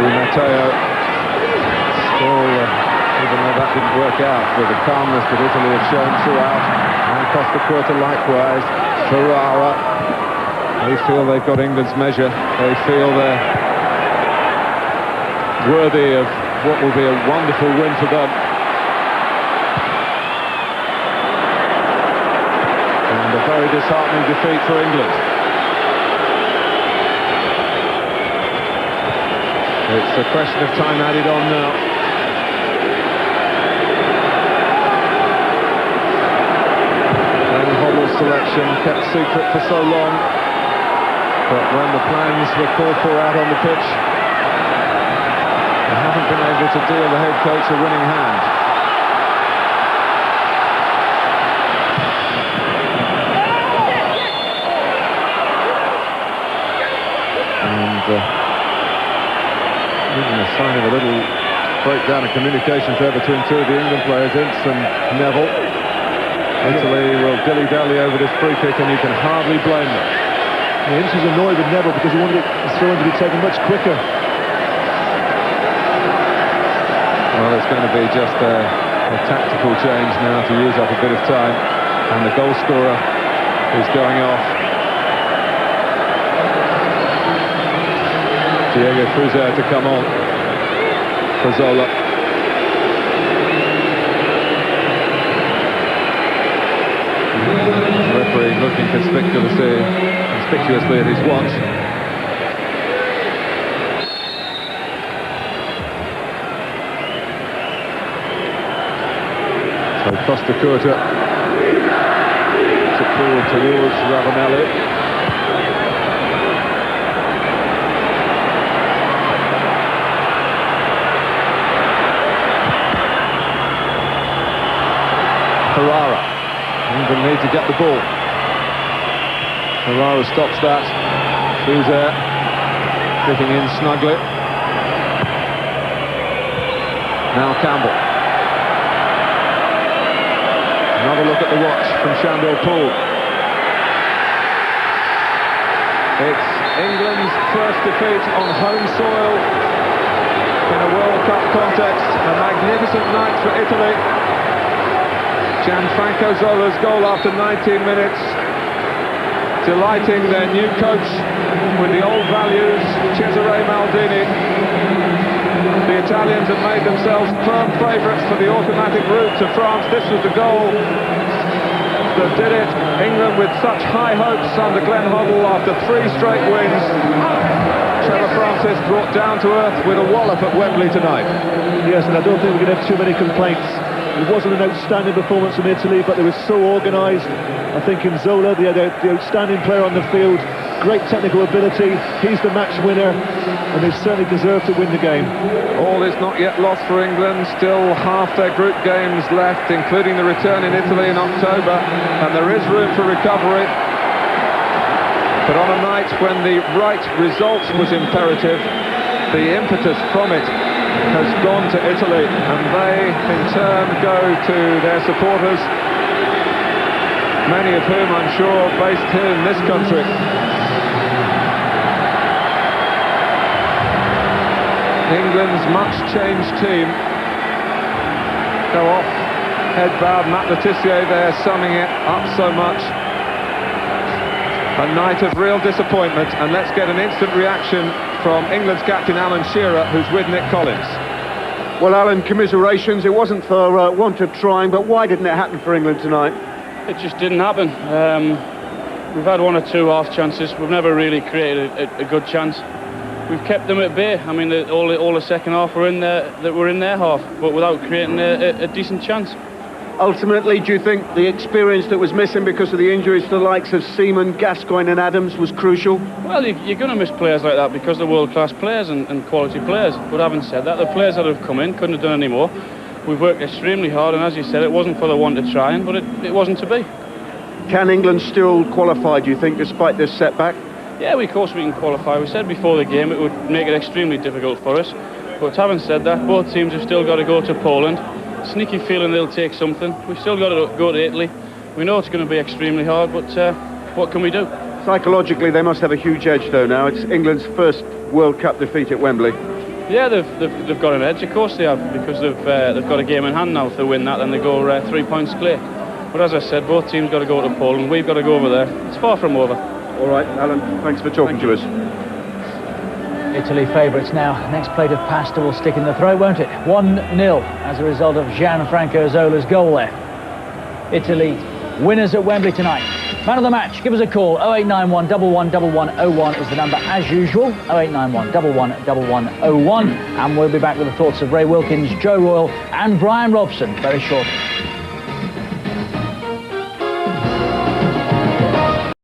Matteo, still, even though that didn't work out, with the calmness that Italy have shown throughout, and Costa Curta likewise, Ferrara, they feel they've got England's measure. They feel they're worthy of what will be a wonderful win for them. And a very disheartening defeat for England. It's a question of time added on now. And Hobble's selection kept secret for so long, but when the plans were called for out on the pitch, they haven't been able to deal the head coach a winning hand. And even a sign of a little breakdown of communication there between two of the England players, Ince and Neville. Italy will dilly-dally over this free kick, and you can hardly blame them. Yeah, Ince was annoyed with Neville because he wanted the throw-in to be taken much quicker. Well, it's going to be just a tactical change now to use up a bit of time, and the goal scorer is going off. Diego Fuser to come on for Zola. The referee looking conspicuously at his watch. So Costa Curta to pull towards Ravanelli. Ferrara. England need to get the ball. Ferrara stops that. Through there. Fitting in snugly. Now Campbell. Another look at the watch from Shandor Poole. It's England's first defeat on home soil in a World Cup context. A magnificent night for Italy. Gianfranco Zola's goal after 19 minutes, delighting their new coach with the old values, Cesare Maldini. The Italians have made themselves firm favourites for the automatic route to France. This was the goal that did it. England with such high hopes under Glenn Hoddle after 3 straight wins. Trevor Francis brought down to earth with a wallop at Wembley tonight. Yes, and I don't think we're going to have too many complaints. It wasn't an outstanding performance from Italy, but they were so organised. I think in Zola, the outstanding player on the field, great technical ability. He's the match winner, and they certainly deserve to win the game. All is not yet lost for England. Still half their group games left, including the return in Italy in October, and there is room for recovery. But on a night when the right result was imperative, the impetus from it has gone to Italy, and they in turn go to their supporters, many of whom I'm sure based here in this country. England's much changed team go off head bowed. Matt Le Tissier there summing it up so much. A night of real disappointment, and let's get an instant reaction from England's captain Alan Shearer, who's with Nick Collins. Well, Alan, commiserations. It wasn't for want of trying, but why didn't it happen for England tonight? It just didn't happen. We've had 1 or 2 half chances. We've never really created a good chance. We've kept them at bay. I mean, all the second half were in their half, but without creating a decent chance. Ultimately, do you think the experience that was missing because of the injuries to the likes of Seaman, Gascoigne and Adams was crucial? Well, you're going to miss players like that because they're world-class players and quality players. But having said that, the players that have come in couldn't have done any more. We've worked extremely hard, and as you said, it wasn't for the one to try, but it wasn't to be. Can England still qualify, do you think, despite this setback? Yeah, of course we can qualify. We said before the game it would make it extremely difficult for us. But having said that, both teams have still got to go to Poland. Sneaky feeling they'll take something. We've still got to go to Italy. We know it's going to be extremely hard, but what can we do? Psychologically, they must have a huge edge, though, now. It's England's first World Cup defeat at Wembley. Yeah, they've got an edge, of course they have, because they've got a game in hand now. If they win that, then they go 3 points clear. But as I said, both teams got to go to Poland. We've got to go over there. It's far from over. All right, Alan, thanks for talking to us. Italy favourites now. Next plate of pasta will stick in the throat, won't it? 1-0 as a result of Gianfranco Zola's goal there. Italy winners at Wembley tonight. Man of the match, give us a call. 0891 111101 is the number as usual. 0891 111101. And we'll be back with the thoughts of Ray Wilkins, Joe Royle and Brian Robson very shortly.